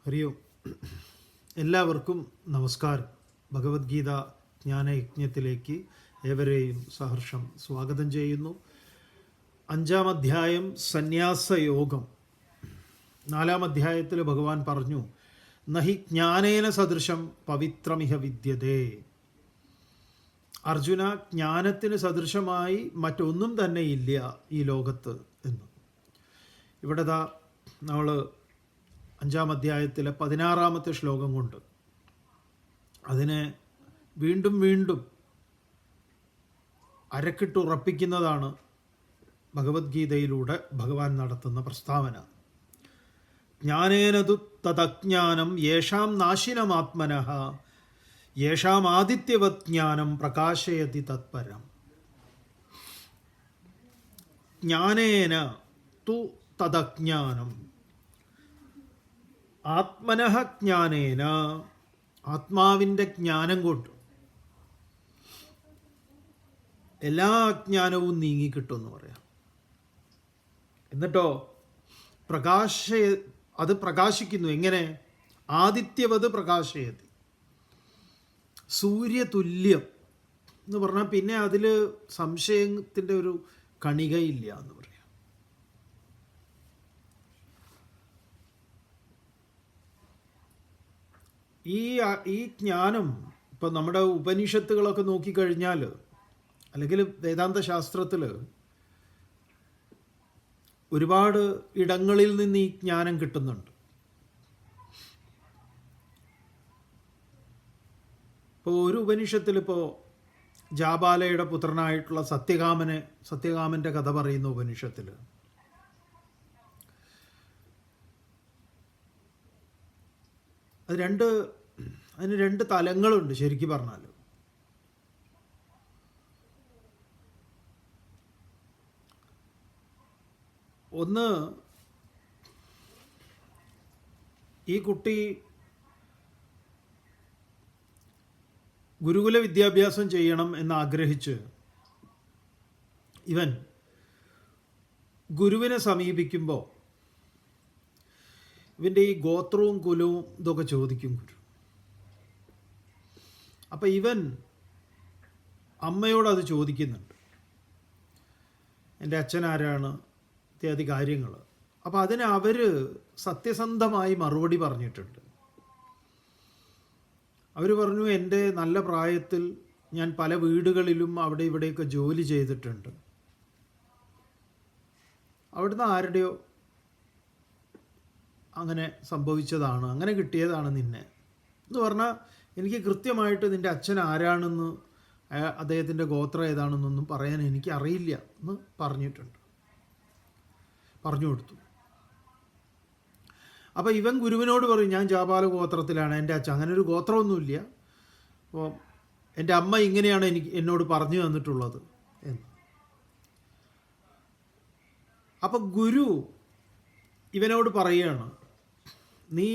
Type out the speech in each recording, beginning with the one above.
ഹരി ഓം. എല്ലാവർക്കും നമസ്കാരം. ഭഗവത്ഗീത ജ്ഞാനയജ്ഞത്തിലേക്ക് ഏവരെയും സഹർഷം സ്വാഗതം ചെയ്യുന്നു. 5-ാം അധ്യായം സന്യാസയോഗം. 4-ാം അധ്യായത്തിൽ ഭഗവാൻ പറഞ്ഞു, നഹി ജ്ഞാനേന സദൃശം പവിത്രമിഹ വിദ്യതേ. അർജുന, ജ്ഞാനത്തിന് സദൃശമായി മറ്റൊന്നും തന്നെ ഇല്ല ഈ ലോകത്ത് എന്ന്. ഇവിടെ നമ്മൾ 5-ാം അധ്യായത്തിലെ 16-ാമത്തെ ശ്ലോകം കൊണ്ട് അതിനെ വീണ്ടും വീണ്ടും അരക്കിട്ടുറപ്പിക്കുന്നതാണ് ഭഗവത്ഗീതയിലൂടെ ഭഗവാൻ നടത്തുന്ന പ്രസ്താവന. ജ്ഞാനേനതു തദജ്ഞാനം യേഷാം നാശിനമാത്മനഃ യേഷാം ആദിത്യവത് ജ്ഞാനം പ്രകാശയതി തത്പരം. ജ്ഞാനേന തു തദജ്ഞാനം, ആത്മനഃ ജ്ഞാനേന, ആത്മാവിൻ്റെ ജ്ഞാനം കൊണ്ട് എല്ലാ അജ്ഞാനവും നീങ്ങിക്കിട്ടുമെന്ന് പറയാം. എന്നിട്ടോ അത് പ്രകാശിക്കുന്നു. എങ്ങനെ? ആദിത്യവത് പ്രകാശയതി. സൂര്യതുല്യം എന്ന് പറഞ്ഞാൽ പിന്നെ അതിൽ സംശയത്തിൻ്റെ ഒരു കണികയില്ല എന്ന് പറയാം. ഈ ജ്ഞാനം ഇപ്പം നമ്മുടെ ഉപനിഷത്തുകളൊക്കെ നോക്കിക്കഴിഞ്ഞാൽ, അല്ലെങ്കിൽ വേദാന്ത ശാസ്ത്രത്തിൽ ഒരുപാട് ഇടങ്ങളിൽ നിന്ന് ഈ ജ്ഞാനം കിട്ടുന്നുണ്ട്. ഇപ്പോൾ ഒരു ഉപനിഷത്തിൽ ഇപ്പോൾ ജാബാലയുടെ പുത്രനായിട്ടുള്ള സത്യകാമൻ്റെ കഥ പറയുന്ന ഉപനിഷത്തിൽ അതിന് രണ്ട് തലങ്ങളുണ്ട് ശരിക്കും പറഞ്ഞാൽ. ഒന്ന്, ഈ കുട്ടി ഗുരുകുല വിദ്യാഭ്യാസം ചെയ്യണം എന്നാഗ്രഹിച്ച് ഇവൻ ഗുരുവിനെ സമീപിക്കുമ്പോൾ ഇവൻ്റെ ഈ ഗോത്രവും കുലവും ഇതൊക്കെ ചോദിക്കും ഗുരു. അപ്പം ഇവൻ അമ്മയോടത് ചോദിക്കുന്നുണ്ട്, എൻ്റെ അച്ഛൻ ആരാണ്, ഇത്യാദി കാര്യങ്ങൾ. അപ്പം അതിന് അവർ സത്യസന്ധമായി മറുപടി പറഞ്ഞിട്ടുണ്ട്. അവർ പറഞ്ഞു, എൻ്റെ നല്ല പ്രായത്തിൽ ഞാൻ പല വീടുകളിലും അവിടെ ഇവിടെയൊക്കെ ജോലി ചെയ്തിട്ടുണ്ട്. അവിടുന്ന് ആരുടെയോ അങ്ങനെ സംഭവിച്ചതാണ്, അങ്ങനെ കിട്ടിയതാണ് നിന്നെ എന്ന് പറഞ്ഞാൽ എനിക്ക് കൃത്യമായിട്ട് നിൻ്റെ അച്ഛൻ ആരാണെന്ന്, അദ്ദേഹത്തിൻ്റെ ഗോത്രം ഏതാണെന്നൊന്നും പറയാൻ എനിക്ക് അറിയില്ല എന്ന് പറഞ്ഞു കൊടുത്തു. അപ്പോൾ ഇവൻ ഗുരുവിനോട് പറയും, ഞാൻ ജാബാല ഗോത്രത്തിലാണ്, എൻ്റെ അച്ഛൻ അങ്ങനെ ഒരു ഗോത്രമൊന്നുമില്ല, അപ്പോൾ എൻ്റെ അമ്മ ഇങ്ങനെയാണ് എന്നോട് പറഞ്ഞു തന്നിട്ടുള്ളത് എന്ന്. അപ്പം ഗുരു ഇവനോട് പറയുകയാണ്, നീ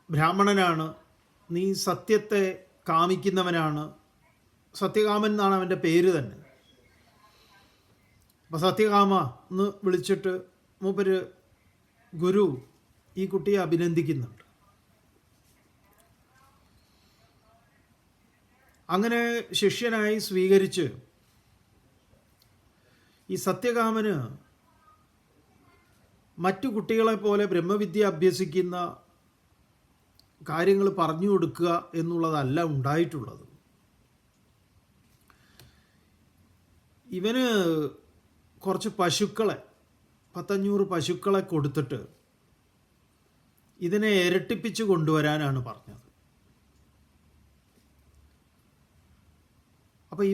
ബ്രാഹ്മണനാണ്, നീ സത്യത്തെ കാമിക്കുന്നവനാണ്. സത്യകാമൻ എന്നാണ് അവൻ്റെ പേര് തന്നെ. അപ്പം സത്യകാമ എന്ന് വിളിച്ചിട്ട് മൂപ്പര് ഗുരു ഈ കുട്ടിയെ അഭിനന്ദിക്കുന്നുണ്ട്. അങ്ങനെ ശിഷ്യനായി സ്വീകരിച്ച് ഈ സത്യകാമന് മറ്റു കുട്ടികളെ പോലെ ബ്രഹ്മവിദ്യ അഭ്യസിക്കുന്ന കാര്യങ്ങൾ പറഞ്ഞു കൊടുക്കുക എന്നുള്ളതല്ല ഉണ്ടായിട്ടുള്ളത്. ഇവന് കുറച്ച് പശുക്കളെ, 500 പശുക്കളെ കൊടുത്തിട്ട് ഇതിനെ ഇരട്ടിപ്പിച്ച് കൊണ്ടുവരാനാണ് പറഞ്ഞത്. അപ്പോൾ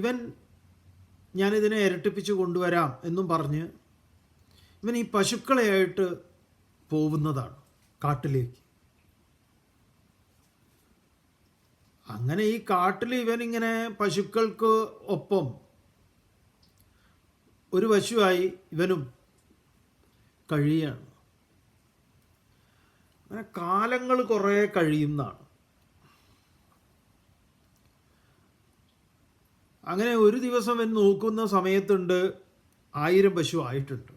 ഞാനിതിനെ ഇരട്ടിപ്പിച്ച് കൊണ്ടുവരാം എന്നും പറഞ്ഞ് ഇവൻ ഈ പശുക്കളെയായിട്ട് പോകുന്നതാണ് കാട്ടിലേക്ക്. അങ്ങനെ ഈ കാട്ടിൽ ഇവനിങ്ങനെ പശുക്കൾക്ക് ഒപ്പം ഒരു പശുവായി ഇവനും കഴിയുകയാണ്. അങ്ങനെ കാലങ്ങൾ കുറേ കഴിയുന്നതാണ്. അങ്ങനെ ഒരു ദിവസം ഇവൻ നോക്കുന്ന സമയത്തുണ്ട് 1000 പശു ആയിട്ടുണ്ട്.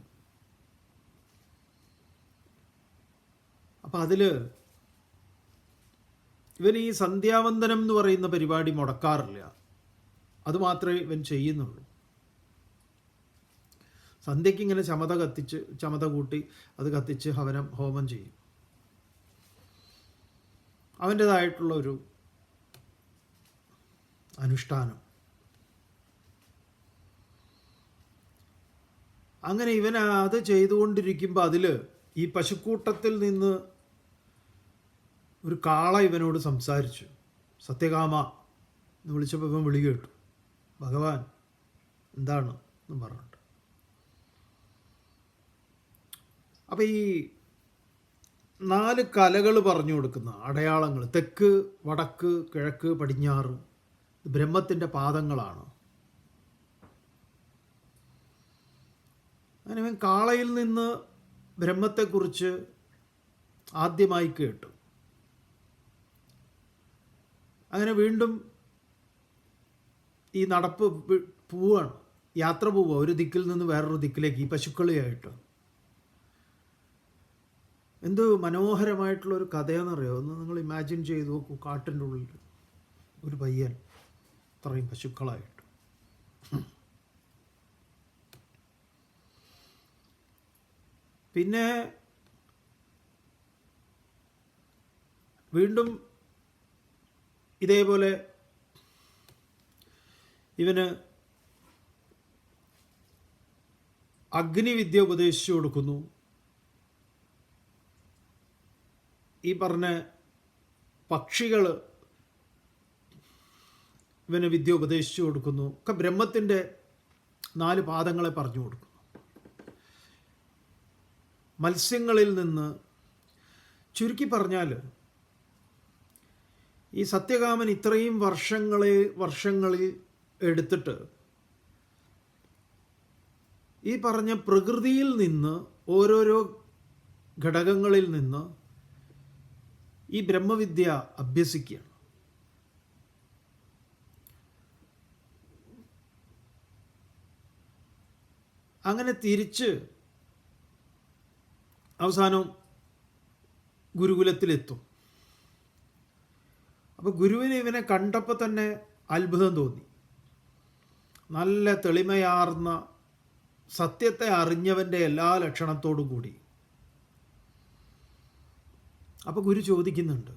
അപ്പം അതിൽ ഇവൻ ഈ സന്ധ്യാവന്ദനം എന്ന് പറയുന്ന പരിപാടി മുടക്കാറില്ല. അതുമാത്രമേ ഇവൻ ചെയ്യുന്നുള്ളൂ. സന്ധ്യയ്ക്ക് ഇങ്ങനെ ചമത കൂട്ടി അത് കത്തിച്ച് ഹോമം ചെയ്യും. അവൻ്റേതായിട്ടുള്ള ഒരു അനുഷ്ഠാനം. അങ്ങനെ ഇവൻ അത് ചെയ്തുകൊണ്ടിരിക്കുമ്പോൾ അതിൽ ഈ പശുക്കൂട്ടത്തിൽ നിന്ന് ഒരു കാള ഇവനോട് സംസാരിച്ചു. സത്യകാമ എന്ന് വിളിച്ചപ്പോൾ ഇവൻ വിളി കേട്ടു. ഭഗവാൻ എന്താണ് എന്ന് പറഞ്ഞിട്ട്. അപ്പം ഈ 4 കലകൾ പറഞ്ഞു കൊടുക്കുന്ന അടയാളങ്ങൾ, തെക്ക്, വടക്ക്, കിഴക്ക്, പടിഞ്ഞാറ്, ബ്രഹ്മത്തിൻ്റെ പാദങ്ങളാണ്. അങ്ങനെ ഇവൻ കാളയിൽ നിന്ന് ബ്രഹ്മത്തെക്കുറിച്ച് ആദ്യമായി കേട്ടു. അങ്ങനെ വീണ്ടും ഈ നടപ്പ് പോവുകയാണ്, യാത്ര പോവുക ഒരു ദിക്കിൽ നിന്ന് വേറൊരു ദിക്കിലേക്ക് ഈ പശുക്കളിയായിട്ട്. എന്ത് മനോഹരമായിട്ടുള്ളൊരു കഥയെന്നറിയോ? ഒന്ന് നിങ്ങൾ ഇമാജിൻ ചെയ്ത് നോക്കൂ. കാട്ടിൻ്റെ ഉള്ളിൽ ഒരു പയ്യൻ ഇത്രയും പശുക്കളായിട്ട്. പിന്നെ വീണ്ടും ഇതേപോലെ ഇവന് അഗ്നിവിദ്യ ഉപദേശിച്ചു കൊടുക്കുന്നു. ഈ പറഞ്ഞ പക്ഷികൾ ഇവന് വിദ്യ ഉപദേശിച്ചു കൊടുക്കുന്നു. ഒക്കെ ബ്രഹ്മത്തിൻ്റെ 4 പാദങ്ങളെ പറഞ്ഞു കൊടുക്കുന്നു. മത്സ്യങ്ങളിൽ നിന്ന്, ചുരുക്കി പറഞ്ഞാൽ ഈ സത്യകാമൻ ഇത്രയും വർഷങ്ങളിൽ എടുത്തിട്ട് ഈ പറഞ്ഞ പ്രകൃതിയിൽ നിന്ന് ഓരോരോ ഘടകങ്ങളിൽ നിന്ന് ഈ ബ്രഹ്മവിദ്യ അഭ്യസിക്കുകയാണ്. അങ്ങനെ തിരിച്ച് അവസാനം ഗുരുകുലത്തിലെത്തും. അപ്പോൾ ഗുരുവിന് ഇവനെ കണ്ടപ്പോൾ തന്നെ അത്ഭുതം തോന്നി. നല്ല തെളിമയാർന്ന സത്യത്തെ അറിഞ്ഞവൻ്റെ എല്ലാ ലക്ഷണത്തോടും കൂടി. അപ്പോൾ ഗുരു ചോദിക്കുന്നുണ്ട്,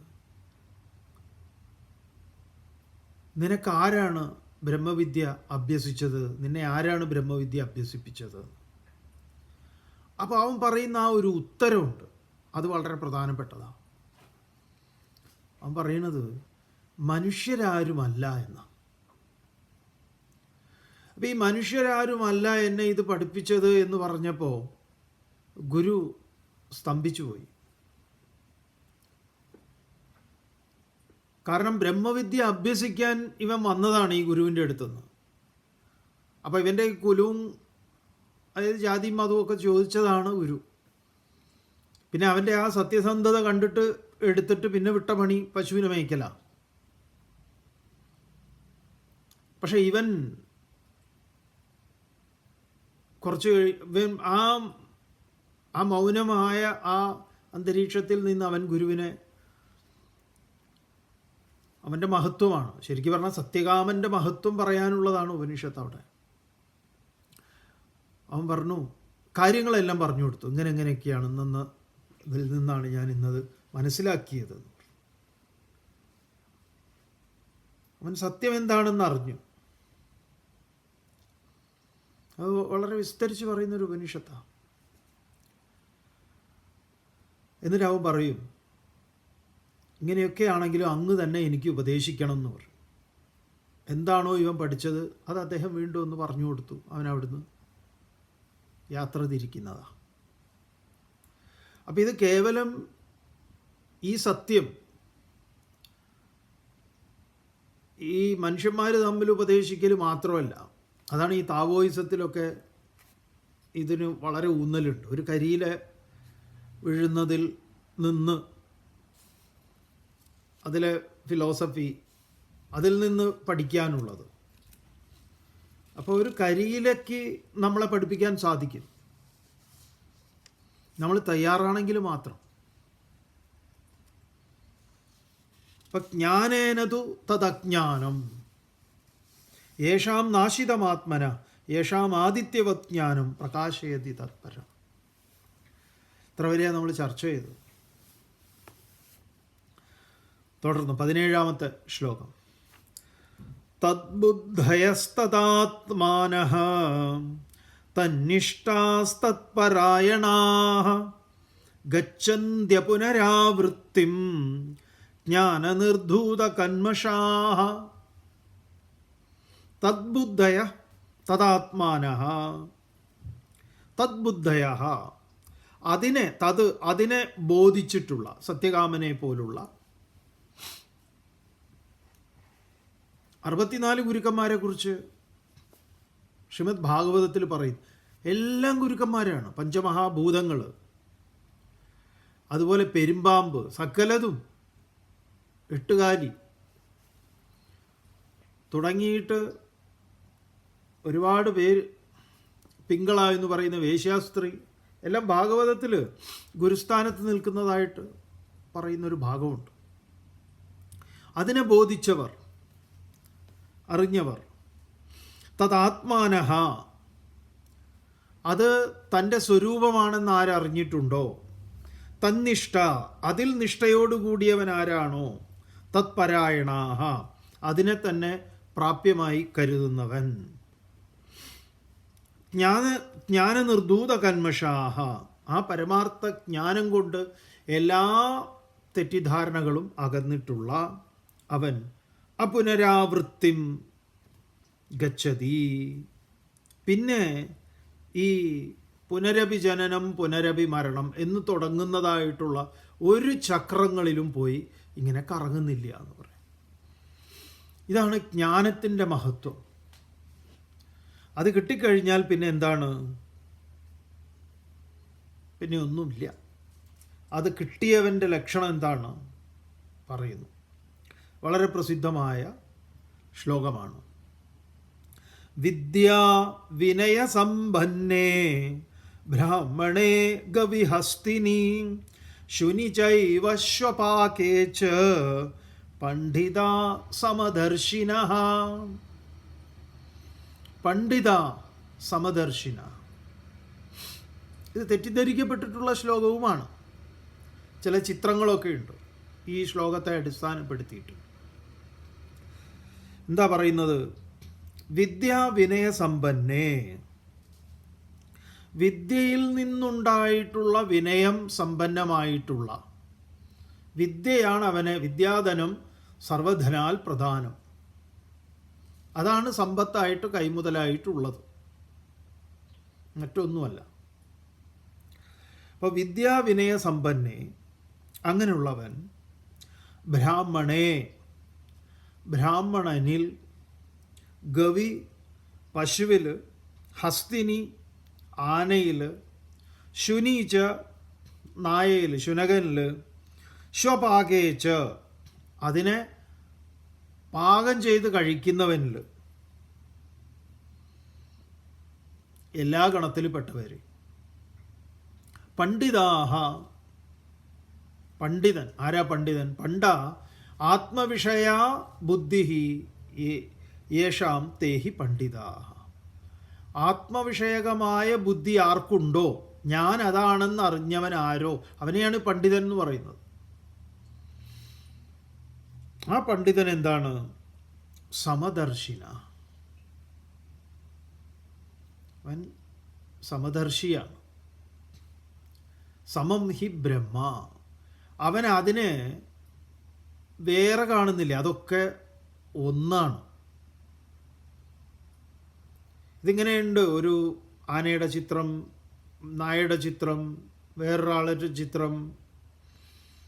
നിനക്ക് ആരാണ് ബ്രഹ്മവിദ്യ അഭ്യസിച്ചത്? നിന്നെ ആരാണ് ബ്രഹ്മവിദ്യ അഭ്യസിപ്പിച്ചത്? അപ്പോൾ അവൻ പറയുന്ന ആ ഒരു ഉത്തരവുണ്ട്, അത് വളരെ പ്രധാനപ്പെട്ടതാണ്. അവൻ പറയുന്നത് മനുഷ്യരാരുമല്ല എന്നാണ്. അപ്പം ഈ മനുഷ്യരാരുമല്ല എന്നെ ഇത് പഠിപ്പിച്ചത് എന്ന് പറഞ്ഞപ്പോൾ ഗുരു സ്തംഭിച്ചു പോയി. കാരണം ബ്രഹ്മവിദ്യ അഭ്യസിക്കാൻ ഇവൻ വന്നതാണ് ഈ ഗുരുവിൻ്റെ അടുത്തുനിന്ന്. അപ്പോൾ ഇവൻ്റെ കുലവും അതായത് ജാതിയും മതവും ഒക്കെ ചോദിച്ചതാണ് ഗുരു. പിന്നെ അവൻ്റെ ആ സത്യസന്ധത കണ്ടിട്ട് എടുത്തിട്ട് പിന്നെ വിട്ട പണി പശുവിനെ മേയ്ക്കലാണ്. പക്ഷെ ഇവൻ കുറച്ച് ആ മൗനമായ ആ അന്തരീക്ഷത്തിൽ നിന്ന് അവൻ ഗുരുവിനെ, അവൻ്റെ മഹത്വമാണ് ശരിക്കും പറഞ്ഞാൽ സത്യകാമൻ്റെ മഹത്വം പറയാനുള്ളതാണ് ഉപനിഷത്ത് അവിടെ. അവൻ പറഞ്ഞു, കാര്യങ്ങളെല്ലാം പറഞ്ഞു കൊടുത്തു. ഇങ്ങനെയൊക്കെയാണ് ഇതിൽ നിന്നാണ് ഞാൻ ഇന്നത് മനസ്സിലാക്കിയത്. അവൻ സത്യം എന്താണെന്ന് അറിഞ്ഞു. അത് വളരെ വിസ്തരിച്ച് പറയുന്നൊരു ഉപനിഷത്താണ്. എന്നിട്ട് അവൻ പറയും, ഇങ്ങനെയൊക്കെ ആണെങ്കിലും അങ്ങ് തന്നെ എനിക്ക് ഉപദേശിക്കണം എന്ന് പറയും. എന്താണോ ഇവൻ പഠിച്ചത് അത് അദ്ദേഹം വീണ്ടും ഒന്ന് പറഞ്ഞു കൊടുത്തു. അവൻ അവിടുന്ന് യാത്ര തിരിക്കുന്നതാണ്. അപ്പം ഇത് കേവലം ഈ സത്യം ഈ മനുഷ്യന്മാർ തമ്മിൽ ഉപദേശിക്കൽ മാത്രമല്ല. അതാണ് ഈ താവോയിസത്തിലൊക്കെ ഇതിന് വളരെ ഊന്നലുണ്ട്. ഒരു കരിയില വീഴുന്നതിൽ നിന്ന് അതിലെ ഫിലോസഫി, അതിൽ നിന്ന് പഠിക്കാനുള്ളത്. അപ്പോൾ ഒരു കരിയിലേക്ക് നമ്മളെ പഠിപ്പിക്കാൻ സാധിക്കും, നമ്മൾ തയ്യാറാണെങ്കിൽ മാത്രം. അപ്പം ജ്ഞാനേനതു തദജ്ഞാനം യേഷാം നാശിതമാത്മന യേഷാം ആദിത്യവത് ജ്ഞാനം പ്രകാശയതി തത്പരം. ഇത്ര വരെയാ നമ്മൾ ചർച്ച ചെയ്തു. തുടർന്ന് 17-ാമത്തെ ശ്ലോകം. തദ്ബുദ്ധയസ്തദാത്മാനഃ തന്നിഷ്ഠാസ്തത്പരായണാഃ ഗച്ഛന്ത്യ പുനരാവൃത്തിം ജ്ഞാനനിർധൂതകന്മഷാഃ. തദ്ബുദ്ധയഃ തദാത്മാനഃ തദ്ബുദ്ധയഃ അതിനെ ബോധിച്ചിട്ടുള്ള സത്യകാമനെ പോലുള്ള 64 ഗുരുക്കന്മാരെ കുറിച്ച് ശ്രീമദ് ഭാഗവതത്തിൽ പറയും. എല്ലാം ഗുരുക്കന്മാരാണ്. പഞ്ചമഹാഭൂതങ്ങൾ, അതുപോലെ പെരുമ്പാമ്പ്, സകലതും, എട്ടുകാലി തുടങ്ങിയിട്ട് ഒരുപാട് പേര്, പിങ്കള എന്ന് പറയുന്ന വേശ്യാസ്ത്രീ, എല്ലാം ഭാഗവതത്തിൽ ഗുരുസ്ഥാനത്ത് നിൽക്കുന്നതായിട്ട് പറയുന്നൊരു ഭാഗമുണ്ട്. അതിനെ ബോധിച്ചവർ, അറിഞ്ഞവർ. തദാത്മാനഃ അത് തൻ്റെ സ്വരൂപമാണെന്ന് ആരറിഞ്ഞിട്ടുണ്ടോ, തന്നിഷ്ഠ അതിൽ നിഷ്ഠയോടുകൂടിയവൻ ആരാണോ, തത്പരായണാഹ അതിനെ തന്നെ പ്രാപ്യമായി കരുതുന്നവൻ, ജ്ഞാനനിർധൂത കന്മഷാഹ ആ പരമാർത്ഥ ജ്ഞാനം കൊണ്ട് എല്ലാ തെറ്റിദ്ധാരണകളും അകന്നിട്ടുള്ള അവൻ അപുനരാവൃത്തിം ഗച്ഛതി പിന്നെ ഈ പുനരഭി ജനനം പുനരഭി മരണം എന്ന് തുടങ്ങുന്നതായിട്ടുള്ള ഒരു ചക്രങ്ങളിലും പോയി ഇങ്ങനെ കറങ്ങുന്നില്ല എന്ന് പറയും. ഇതാണ് ജ്ഞാനത്തിൻ്റെ മഹത്വം. അത് കിട്ടിക്കഴിഞ്ഞാൽ പിന്നെ എന്താണ്? പിന്നെ ഒന്നുമില്ല. അത് കിട്ടിയവൻ്റെ ലക്ഷണം എന്താണ് പറയുന്നു. വളരെ പ്രസിദ്ധമായ ശ്ലോകമാണ്. വിദ്യാ വിനയ സമ്പന്നേ ബ്രാഹ്മണേ ഗവിഹസ്തിനി ശുനി ചൈവ ശ്വപാകേ ച പണ്ഡിത സമദർശിനഃ. പണ്ഡിത സമദർശിന, ഇത് തെറ്റിദ്ധരിക്കപ്പെട്ടിട്ടുള്ള ശ്ലോകവുമാണ്. ചില ചിത്രങ്ങളൊക്കെ ഉണ്ട് ഈ ശ്ലോകത്തെ അടിസ്ഥാനപ്പെടുത്തിയിട്ട്. എന്താ പറയുന്നത്? വിദ്യാ വിനയ സമ്പന്നേ, വിദ്യയിൽ നിന്നുണ്ടായിട്ടുള്ള വിനയം സമ്പന്നമായിട്ടുള്ള, വിദ്യയാണ് അവന്, വിദ്യാധനം സർവധനാൽ പ്രധാനം, അതാണ് സമ്പത്തായിട്ട് കൈമുതലായിട്ടുള്ളത്, മറ്റൊന്നുമല്ല. അപ്പോൾ വിദ്യാവിനയ സമ്പന്നേ, അങ്ങനെയുള്ളവൻ ബ്രാഹ്മണേ, ബ്രാഹ്മണനിൽ, ഗവി പശുവിൽ, ഹസ്തിനി ആനയിൽ, ശുനീച്ച നായയിൽ ശുനകനിൽ, ശ്വപാകേച്ച അതിനെ പാകം ചെയ്ത് കഴിക്കുന്നവനിൽ, എല്ലാ ഗണത്തിൽപ്പെട്ടവർ. പണ്ഡിതാഹ, പണ്ഡിതൻ. ആരാ പണ്ഡിതൻ? പണ്ഡ ആത്മവിഷയ ബുദ്ധി യേഷാം തേഹി പണ്ഡിതാഹ. ആത്മവിഷയകമായ ബുദ്ധി ആർക്കുണ്ടോ, ഞാൻ അതാണെന്ന് അറിഞ്ഞവൻ ആരോ, അവനെയാണ് പണ്ഡിതൻ എന്ന് പറയുന്നത്. ആ പണ്ഡിതൻ എന്താണ്? സമദർശിന. അവൻ സമദർശിയാണ്. സമം ഹി ബ്രഹ്മ, അവൻ അതിനെ വേറെ കാണുന്നില്ല, അതൊക്കെ ഒന്നാണ്. ഇതിങ്ങനെയുണ്ട്. ഒരു ആനയുടെ ചിത്രം, നായയുടെ ചിത്രം, വേറൊരാളുടെ ചിത്രം,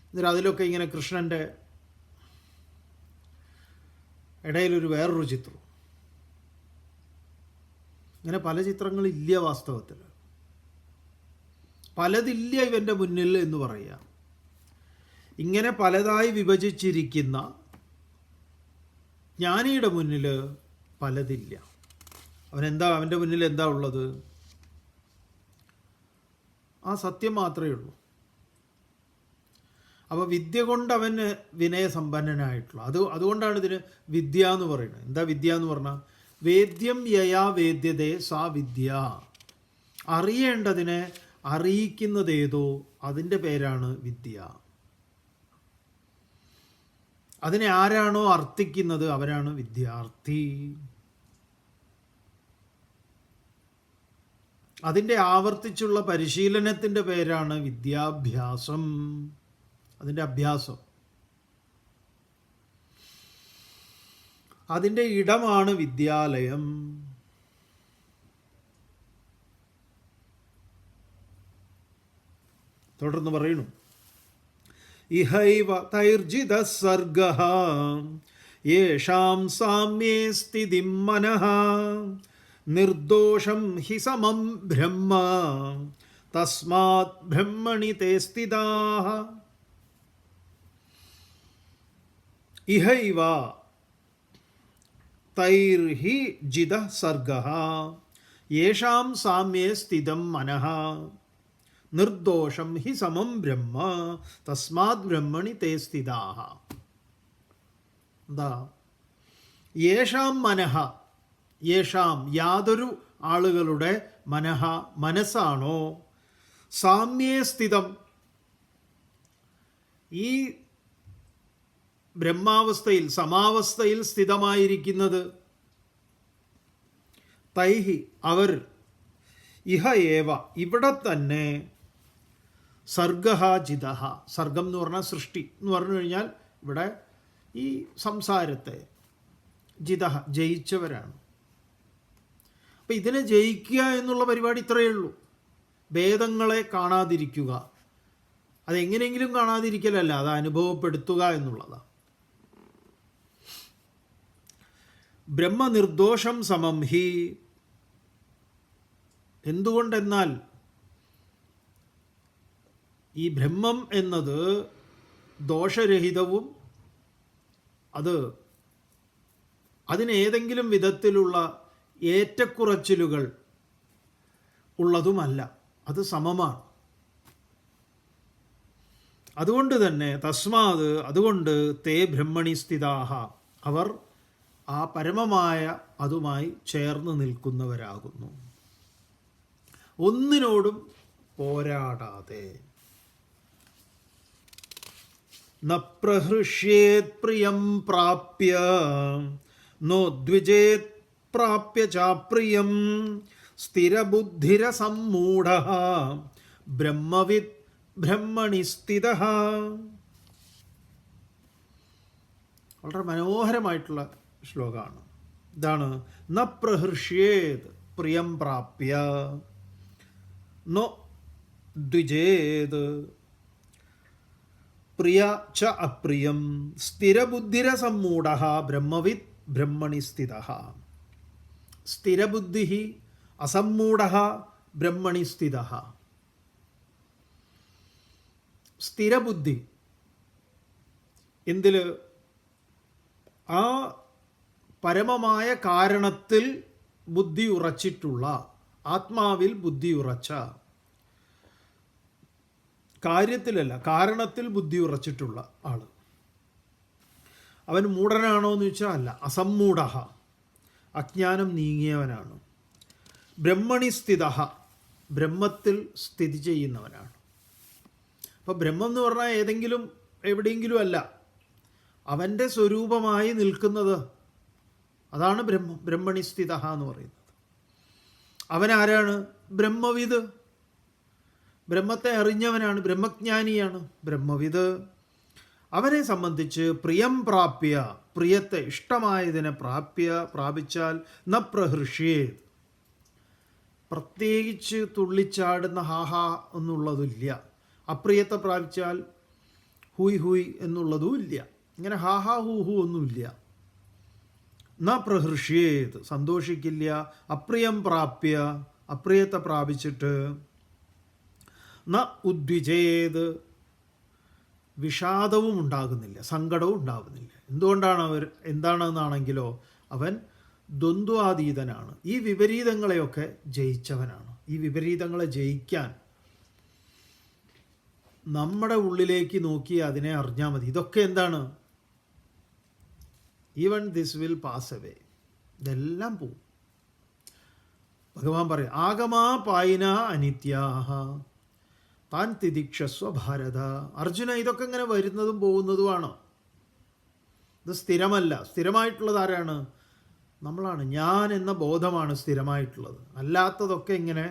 എന്നിട്ട് അതിലൊക്കെ ഇങ്ങനെ കൃഷ്ണൻ്റെ ഇടയിലൊരു വേറൊരു ചിത്രം, ഇങ്ങനെ പല ചിത്രങ്ങളില്ല. വാസ്തവത്തിൽ പലതില്ല ഇവൻ്റെ മുന്നിൽ എന്ന് പറയാം. ഇങ്ങനെ പലതായി വിഭജിച്ചിരിക്കുന്ന ജ്ഞാനിയുടെ മുന്നിൽ പലതില്ല. അവൻ്റെ മുന്നിൽ എന്താ ഉള്ളത്? ആ സത്യം മാത്രമേ ഉള്ളൂ. അപ്പോൾ വിദ്യ കൊണ്ട് അവന് വിനയസമ്പന്നനായിട്ടുള്ള അതുകൊണ്ടാണ് ഇതിന് വിദ്യ എന്ന് പറയുന്നത്. എന്താ വിദ്യ എന്ന് പറഞ്ഞാൽ വേദ്യം യയാ വേദ്യതേ സാ വിദ്യ. അറിയേണ്ടതിനെ അറിയിക്കുന്നതേതോ അതിൻ്റെ പേരാണ് വിദ്യ. അതിനെ ആരാണോ അർത്ഥിക്കുന്നത് അവരാണ് വിദ്യാർത്ഥി. അതിൻ്റെ ആവർത്തിച്ചുള്ള പരിശീലനത്തിൻ്റെ പേരാണ് വിദ്യാഭ്യാസം. അതിൻ്റെ അഭ്യാസം, അതിൻ്റെ ഇടമാണ് വിദ്യാലയം. തുടർന്ന് പറയുന്നു, ഇഹൈവ തൈർജിത സർഗഃ യേഷാം സാമ്യേ സ്ഥിതിം മനഃ നിർദോഷം ഹി സമം ബ്രഹ്മ തസ്മാത് ബ്രഹ്മണി തേ സ്ഥിതാഃ. ഇഹൈവ തൈർഹി ജിത സർഗഃ യേഷാം സാമ്യേ സ്ഥിതം മനഃ നിർദോഷം ഹി സമം ബ്രഹ്മ തസ്മാത് ബ്രഹ്മണി തേ സ്ഥിതാഃ. എന്താ യേഷാം മനഃ, യേഷാം യാതൊരു ആളുകളുടെ മനഃ മനസ്സാണോ സാമ്യേ സ്ഥിതം ഈ ബ്രഹ്മാവസ്ഥയിൽ സമാവസ്ഥയിൽ സ്ഥിതമായിരിക്കുന്നത്, തൈഹി അവർ, ഇഹ ഏവ ഇവിടെ തന്നെ, സർഗഃ ജിതഃ, സർഗം എന്ന് പറഞ്ഞാൽ സൃഷ്ടി എന്ന് പറഞ്ഞു കഴിഞ്ഞാൽ ഇവിടെ ഈ സംസാരത്തെ, ജിതഃ ജയിച്ചവരാണ്. അപ്പം ഇതിനെ ജയിക്കുക എന്നുള്ള പരിപാടി ഇത്രയേ ഉള്ളൂ. ഭേദങ്ങളെ കാണാതിരിക്കുക, അതെങ്ങനെയെങ്കിലും കാണാതിരിക്കലല്ല, അത് അനുഭവപ്പെടുത്തുക എന്നുള്ളതാണ്. ബ്രഹ്മനിർദോഷം സമം ഹി, എന്തുകൊണ്ടെന്നാൽ ഈ ബ്രഹ്മം എന്നത് ദോഷരഹിതവും അതിനേതെങ്കിലും വിധത്തിലുള്ള ഏറ്റക്കുറച്ചിലുകൾ ഉള്ളതുമല്ല, അത് സമമാണ്. അതുകൊണ്ട് തന്നെ തസ്മാത്, അതുകൊണ്ട് തേ ബ്രഹ്മണി സ്ഥിതാഹ, അവർ ആ പരമമായ അതുമായി ചേർന്ന് നിൽക്കുന്നവരാകുന്നു, ഒന്നിനോടും പോരാടാതെ. ന പ്രഹൃഷ്യേത് പ്രിയം പ്രാപ്യ നോ ദ്വിജേത് പ്രാപ്യ ചാപ്രിയം സ്ഥിരബുദ്ധിരസമ്മൂഢഃ ബ്രഹ്മവിദ് ബ്രഹ്മണി സ്ഥിതഃ. വളരെ മനോഹരമായിട്ടുള്ള ശ്ലോകമാണ്. ഇതാണ് ന പ്രഹൃഷ്യേത് പ്രിയം പ്രാപ്യ നോ ദ്വിജേത് പ്രിയ ച അപ്രിയം സ്ഥിരബുദ്ധിരസമ്മൂഢഃ ബ്രഹ്മവിദ് ബ്രഹ്മണി സ്ഥിതഃ. സ്ഥിരബുദ്ധി അസമ്മൂഢഃ ബ്രഹ്മണി സ്ഥിതഃ. സ്ഥിരബുദ്ധി എന്തിൽ? ആ പരമമായ കാരണത്തിൽ ബുദ്ധി ഉറച്ചിട്ടുള്ള, ആത്മാവിൽ ബുദ്ധി ഉറച്ച, കാര്യത്തിലല്ല കാരണത്തിൽ ബുദ്ധി ഉറച്ചിട്ടുള്ള ആള്. അവൻ മൂഢനാണോ എന്ന് ചോദിച്ചാൽ അല്ല, അസമ്മൂഢഃ, അജ്ഞാനം നീങ്ങിയവനാണ്. ബ്രഹ്മണി സ്ഥിതഃ, ബ്രഹ്മത്തിൽ സ്ഥിതി ചെയ്യുന്നവനാണ്. അപ്പോൾ ബ്രഹ്മം എന്ന് പറഞ്ഞാൽ ഏതെങ്കിലും എവിടെയെങ്കിലും അല്ല, അവൻ്റെ സ്വരൂപമായി നിൽക്കുന്നത്, അതാണ് ബ്രഹ്മം. ബ്രഹ്മണി സ്ഥിതഃ എന്ന് പറയുന്നത്. അവനാരാണ്? ബ്രഹ്മവിദ്, ബ്രഹ്മത്തെ അറിഞ്ഞവനാണ്, ബ്രഹ്മജ്ഞാനിയാണ്. ബ്രഹ്മവിദ് അവനെ സംബന്ധിച്ച് പ്രിയം പ്രാപ്യ, പ്രിയത്തെ ഇഷ്ടമായതിനെ പ്രാപിച്ചാൽ ന പ്രഹൃഷ്യേത്, പ്രത്യേകിച്ച് തുള്ളിച്ചാടുന്ന ഹാഹാ എന്നുള്ളതില്ല. അപ്രിയത്തെ പ്രാപിച്ചാൽ ഹൂയ് ഹൂയ് എന്നുള്ളതും ഇല്ല. ഇങ്ങനെ ഹാഹാ ഹൂഹു ഒന്നുമില്ല. ന പ്രഹൃഷ്യേത്, സന്തോഷിക്കില്ല. അപ്രിയം പ്രാപ്യ, അപ്രിയത്തെ പ്രാപിച്ചിട്ട് ന ഉദ്വിജേത്, വിഷാദവും ഉണ്ടാകുന്നില്ല, സങ്കടവും ഉണ്ടാകുന്നില്ല. എന്താണെന്നാണെങ്കിലോ അവൻ ദ്വന്ദ്വാതീതനാണ്. ഈ വിപരീതങ്ങളെയൊക്കെ ജയിച്ചവനാണ്. ഈ വിപരീതങ്ങളെ ജയിക്കാൻ നമ്മുടെ ഉള്ളിലേക്ക് നോക്കി അതിനെ അറിഞ്ഞാൽ മതി. ഇതൊക്കെ എന്താണ്? Even this will pass away, ഇതെല്ലാം പോവും. ഭഗവാൻ പറയും ആഗമാ പായിന അനിത്യാഹ താൻ തിദിക്ഷസ്വ ഭാരത. അർജുന, ഇതൊക്കെ ഇങ്ങനെ വരുന്നതും പോകുന്നതുമാണ്. ഇത് സ്ഥിരമല്ല. സ്ഥിരമായിട്ടുള്ളത് ആരാണ്? നമ്മളാണ്. ഞാൻ എന്ന ബോധമാണ് സ്ഥിരമായിട്ടുള്ളത്. അല്ലാത്തതൊക്കെ ഇങ്ങനെ,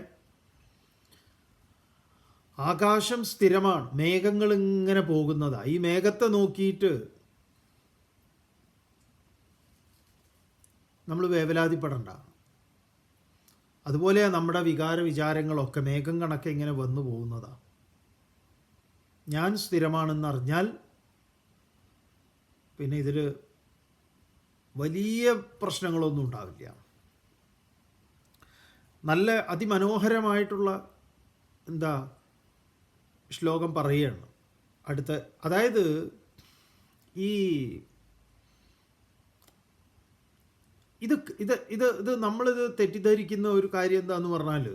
ആകാശം സ്ഥിരമാണ്, മേഘങ്ങൾ ഇങ്ങനെ പോകുന്നതാണ്. ഈ മേഘത്തെ നോക്കിയിട്ട് നമ്മൾ വേവലാതിപ്പെടണ്ട. അതുപോലെ നമ്മുടെ വിചാരങ്ങളൊക്കെ മേഘം കണക്കെ ഇങ്ങനെ വന്നു പോകുന്നതാണ്. ഞാൻ സ്ഥിരമാണെന്നറിഞ്ഞാൽ പിന്നെ ഇതിൽ വലിയ പ്രശ്നങ്ങളൊന്നും ഉണ്ടാവില്ല. നല്ല അതിമനോഹരമായിട്ടുള്ള ശ്ലോകം പറയുകയാണ് അടുത്ത. അതായത് ഈ ഇത് ഇത് ഇത് ഇത് നമ്മളിത് തെറ്റിദ്ധരിക്കുന്ന ഒരു കാര്യം എന്താന്ന് പറഞ്ഞാൽ,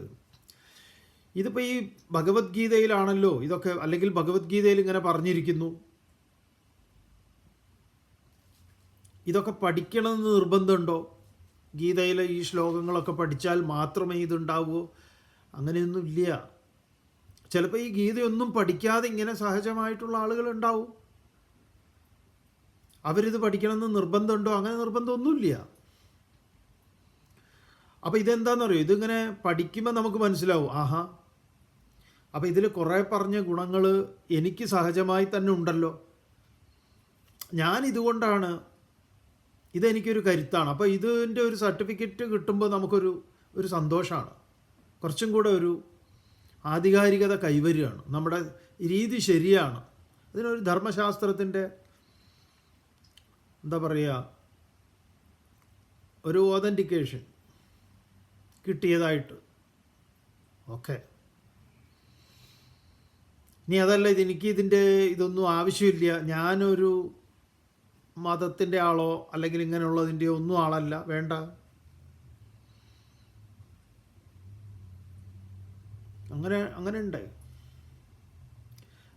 ഇതിപ്പോൾ ഈ ഭഗവത്ഗീതയിലാണല്ലോ ഇതൊക്കെ, അല്ലെങ്കിൽ ഭഗവത്ഗീതയിൽ ഇങ്ങനെ പറഞ്ഞിരിക്കുന്നു, ഇതൊക്കെ പഠിക്കണമെന്ന് നിർബന്ധമുണ്ടോ? ഗീതയിലെ ഈ ശ്ലോകങ്ങളൊക്കെ പഠിച്ചാൽ മാത്രമേ ഇതുണ്ടാവുമോ? അങ്ങനെയൊന്നും ഇല്ല. ചിലപ്പോൾ ഈ ഗീതയൊന്നും പഠിക്കാതെ ഇങ്ങനെ സഹജമായിട്ടുള്ള ആളുകളുണ്ടാവും. അവരിത് പഠിക്കണമെന്ന് നിർബന്ധമുണ്ടോ? അങ്ങനെ നിർബന്ധമൊന്നുമില്ല. അപ്പോൾ ഇതെന്താണെന്നറിയോ? ഇതിങ്ങനെ പഠിക്കുമ്പോൾ നമുക്ക് മനസ്സിലാവും, ആഹാ, അപ്പോൾ ഇതിൽ കുറേ പറഞ്ഞ ഗുണങ്ങൾ എനിക്ക് സഹജമായി തന്നെ ഉണ്ടല്ലോ, ഞാൻ ഇതുകൊണ്ടാണ്, ഇതെനിക്കൊരു കരുത്താണ്. അപ്പോൾ ഇതിൻ്റെ ഒരു സർട്ടിഫിക്കറ്റ് കിട്ടുമ്പോൾ നമുക്കൊരു സന്തോഷമാണ്. കുറച്ചും കൂടെ ഒരു ആധികാരികത കൈവരികയാണ്. നമ്മുടെ രീതി ശരിയാണ്. ഇതിനൊരു ധർമ്മശാസ്ത്രത്തിൻ്റെ ഒരു ഓതൻറ്റിക്കേഷൻ കിട്ടിയതായിട്ട്. ഓക്കെ, ഇനി അതല്ല, ഇതൊന്നും ആവശ്യമില്ല, ഞാനൊരു മതത്തിൻ്റെ ആളോ അല്ലെങ്കിൽ ഇങ്ങനെയുള്ളതിൻ്റെ ഒന്നും ആളല്ല, വേണ്ട, അങ്ങനെ ഉണ്ട്.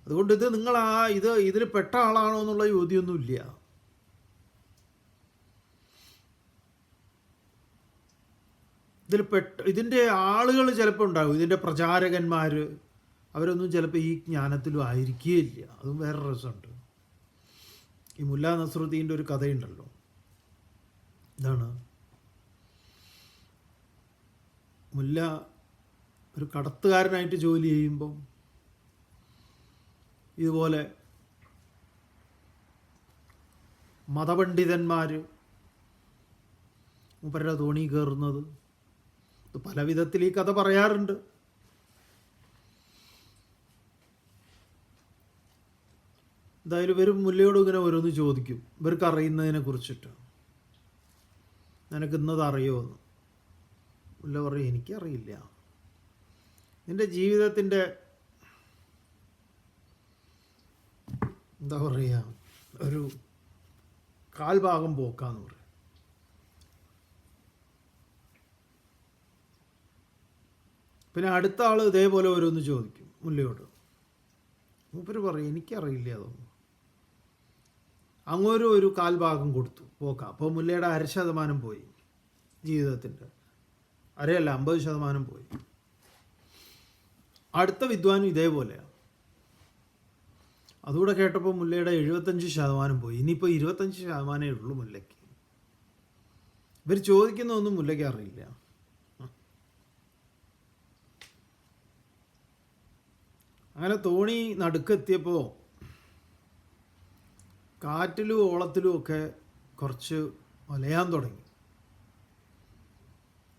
അതുകൊണ്ട് ഇത് നിങ്ങൾ ഇതിൽ പെട്ട ആളാണോ എന്നുള്ള ചോദ്യമൊന്നുമില്ല. ഇതിൻ്റെ ആളുകൾ ചിലപ്പോൾ ഉണ്ടാകും, ഇതിൻ്റെ പ്രചാരകന്മാർ, അവരൊന്നും ചിലപ്പോൾ ഈ ജ്ഞാനത്തിലും ആയിരിക്കുകയില്ല. അതും വേറെ രസമുണ്ട്. ഈ മുല്ല നസ്രുദ്ദീൻ്റെ ഒരു കഥയുണ്ടല്ലോ. ഇതാണ്, മുല്ല ഒരു കടത്തുകാരനായിട്ട് ജോലി ചെയ്യുമ്പം ഇതുപോലെ മതപണ്ഡിതന്മാർ മൂപ്പരുടെ തോണി കയറുന്നത്, ഇത് പല വിധത്തിൽ ഈ കഥ പറയാറുണ്ട്. എന്തായാലും ഇവരും മുല്ലയോട് ഇങ്ങനെ ഓരോന്ന് ചോദിക്കും, ഇവർക്ക് അറിയുന്നതിനെ കുറിച്ചിട്ട്, നിനക്ക് ഇന്നത് അറിയുമോ? മുല്ല പറയും, എനിക്കറിയില്ല. നിൻ്റെ ജീവിതത്തിൻ്റെ ഒരു കാൽഭാഗം പോക്കാന്ന് പറയും. പിന്നെ അടുത്ത ആൾ ഇതേപോലെ ഓരോന്ന് ചോദിക്കും മുല്ലയോട്. മൂപ്പര് പറയും, എനിക്കറിയില്ല അതൊന്നും. അങ്ങോരും ഒരു കാൽഭാഗം കൊടുത്തു പോക്കാം. അപ്പോൾ മുല്ലയുടെ 1% പോയി, ജീവിതത്തിൻ്റെ 50% പോയി. അടുത്ത വിദ്വാനും ഇതേപോലെയാണ്. അതുകൂടെ കേട്ടപ്പോൾ മുല്ലയുടെ 75% പോയി. ഇനിയിപ്പോൾ 25% ഉള്ളൂ മുല്ലയ്ക്ക്. ഇവർ ചോദിക്കുന്നതൊന്നും മുല്ലയ്ക്ക് അറിയില്ല. അങ്ങനെ തോണി നടുക്കെത്തിയപ്പോൾ കാറ്റിലും ഓളത്തിലും ഒക്കെ കുറച്ച് ഒലയാൻ തുടങ്ങി.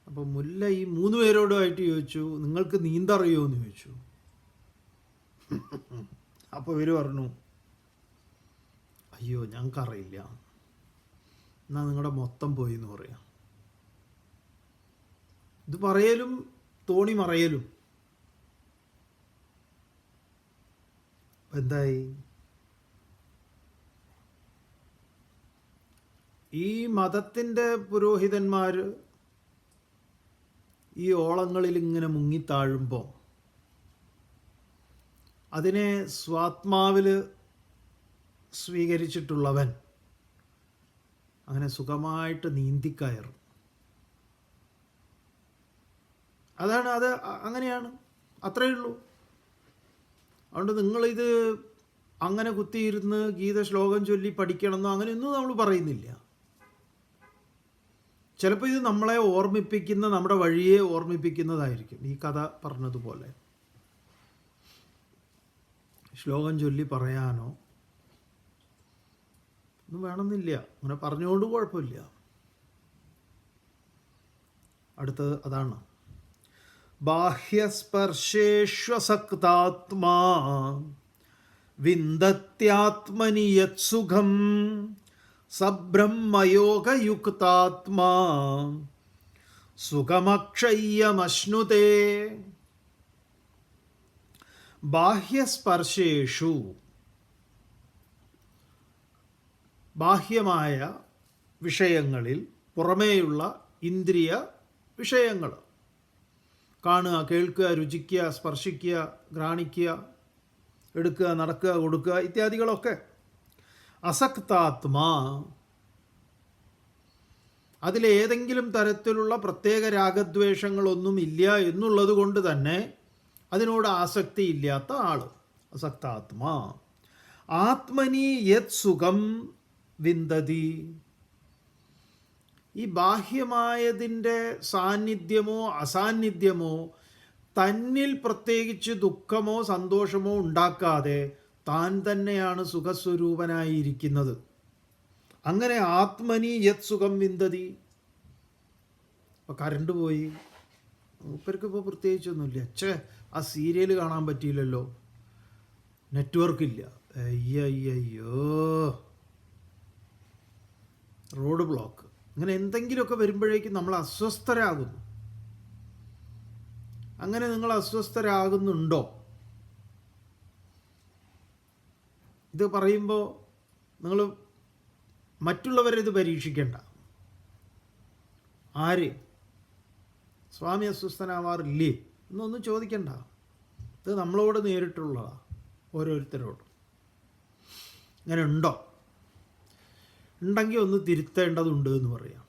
അപ്പോൾ മുല്ല ഈ 3 പേരോടുമായിട്ട് ചോദിച്ചു, നിങ്ങൾക്ക് നീന്തറിയുമോ എന്ന് ചോദിച്ചു. അപ്പോൾ ഇവർ പറഞ്ഞു, അയ്യോ ഞങ്ങൾക്കറിയില്ല. എന്നാൽ നിങ്ങളുടെ മൊത്തം പോയി എന്ന് പറയാം. ഇത് പറയലും തോണി മറയലും. എന്തായി? ഈ മതത്തിൻ്റെ പുരോഹിതന്മാർ ഈ ഓളങ്ങളിൽ ഇങ്ങനെ മുങ്ങിത്താഴുമ്പോൾ അതിനെ സ്വാത്മാവിൽ സ്വീകരിച്ചിട്ടുള്ളവൻ അങ്ങനെ സുഖമായിട്ട് നീന്തിക്കയറും. അതാണ് അത്, അങ്ങനെയാണ്, അത്രയേ ഉള്ളൂ. അതുകൊണ്ട് നിങ്ങളിത് അങ്ങനെ കുത്തിയിരുന്ന് ഗീത ശ്ലോകം ചൊല്ലി പഠിക്കണമെന്നോ അങ്ങനെയൊന്നും നമ്മൾ പറയുന്നില്ല. ചിലപ്പോൾ ഇത് നമ്മളെ ഓർമ്മിപ്പിക്കുന്ന, നമ്മുടെ വഴിയെ ഓർമ്മിപ്പിക്കുന്നതായിരിക്കും. ഈ കഥ പറഞ്ഞതുപോലെ ശ്ലോകം ചൊല്ലി പറയാനോ ഒന്നും വേണമെന്നില്ല. അങ്ങനെ പറഞ്ഞുകൊണ്ട് കുഴപ്പമില്ല. അടുത്തത് അതാണ്, ബാഹ്യസ്പർശേഷ്വസക്താത്മാ വിന്ദത്യാത്മനി യത്സുഖം സബ്രഹ്മയോഗയുക്താത്മാ സുഖമക്ഷയ്യമശ്നുതേ. ബാഹ്യസ്പർശേഷു, ബാഹ്യമായ വിഷയങ്ങളിൽ, പുറമേയുള്ള ഇന്ദ്രിയ വിഷയങ്ങൾ, കാണുക, കേൾക്കുക, രുചിക്കുക, സ്പർശിക്കുക, ഘ്രാണിക്കുക, എടുക്കുക, നടക്കുക, കൊടുക്കുക ഇത്യാദികളൊക്കെ. അസക്താത്മാ, അതിലേതെങ്കിലും തരത്തിലുള്ള പ്രത്യേക രാഗദ്വേഷങ്ങളൊന്നും ഇല്ല എന്നുള്ളത് കൊണ്ട് തന്നെ അതിനോട് ആസക്തി ഇല്ലാത്ത ആൾ അസക്താത്മാ. ആത്മനി യത് സുഖം വിന്ദതി, ഈ ബാഹ്യമായതിൻ്റെ സാന്നിധ്യമോ അസാന്നിധ്യമോ തന്നിൽ പ്രത്യേകിച്ച് ദുഃഖമോ സന്തോഷമോ ഉണ്ടാക്കാതെ താൻ തന്നെയാണ് സുഖസ്വരൂപനായിരിക്കുന്നത്. അങ്ങനെ ആത്മനി യത് സുഖം വിന്ദതി. ഇപ്പോൾ കറണ്ട് പോയി, മൂപ്പർക്ക് ഇപ്പോൾ പ്രത്യേകിച്ചൊന്നുമില്ല. ആ സീരിയൽ കാണാൻ പറ്റിയില്ലല്ലോ, നെറ്റ്വർക്കില്ല, അയ്യോ, റോഡ് ബ്ലോക്ക്, അങ്ങനെ എന്തെങ്കിലുമൊക്കെ വരുമ്പോഴേക്കും നമ്മൾ അസ്വസ്ഥരാകുന്നു. അങ്ങനെ നിങ്ങൾ അസ്വസ്ഥരാകുന്നുണ്ടോ? ഇത് പറയുമ്പോൾ നിങ്ങൾ മറ്റുള്ളവരെ ഇത് പരീക്ഷിക്കേണ്ട. ആര് സ്വാമി അസ്വസ്ഥനാവാറില്ലേ എന്നൊന്നും ചോദിക്കണ്ട. ഇത് നമ്മളോട് നേരിട്ടുള്ളതാണ്, ഓരോരുത്തരോടും. ഇങ്ങനെ ഉണ്ടോ? ഉണ്ടെങ്കിൽ ഒന്ന് തിരുത്തേണ്ടതുണ്ട് എന്ന് പറയാം.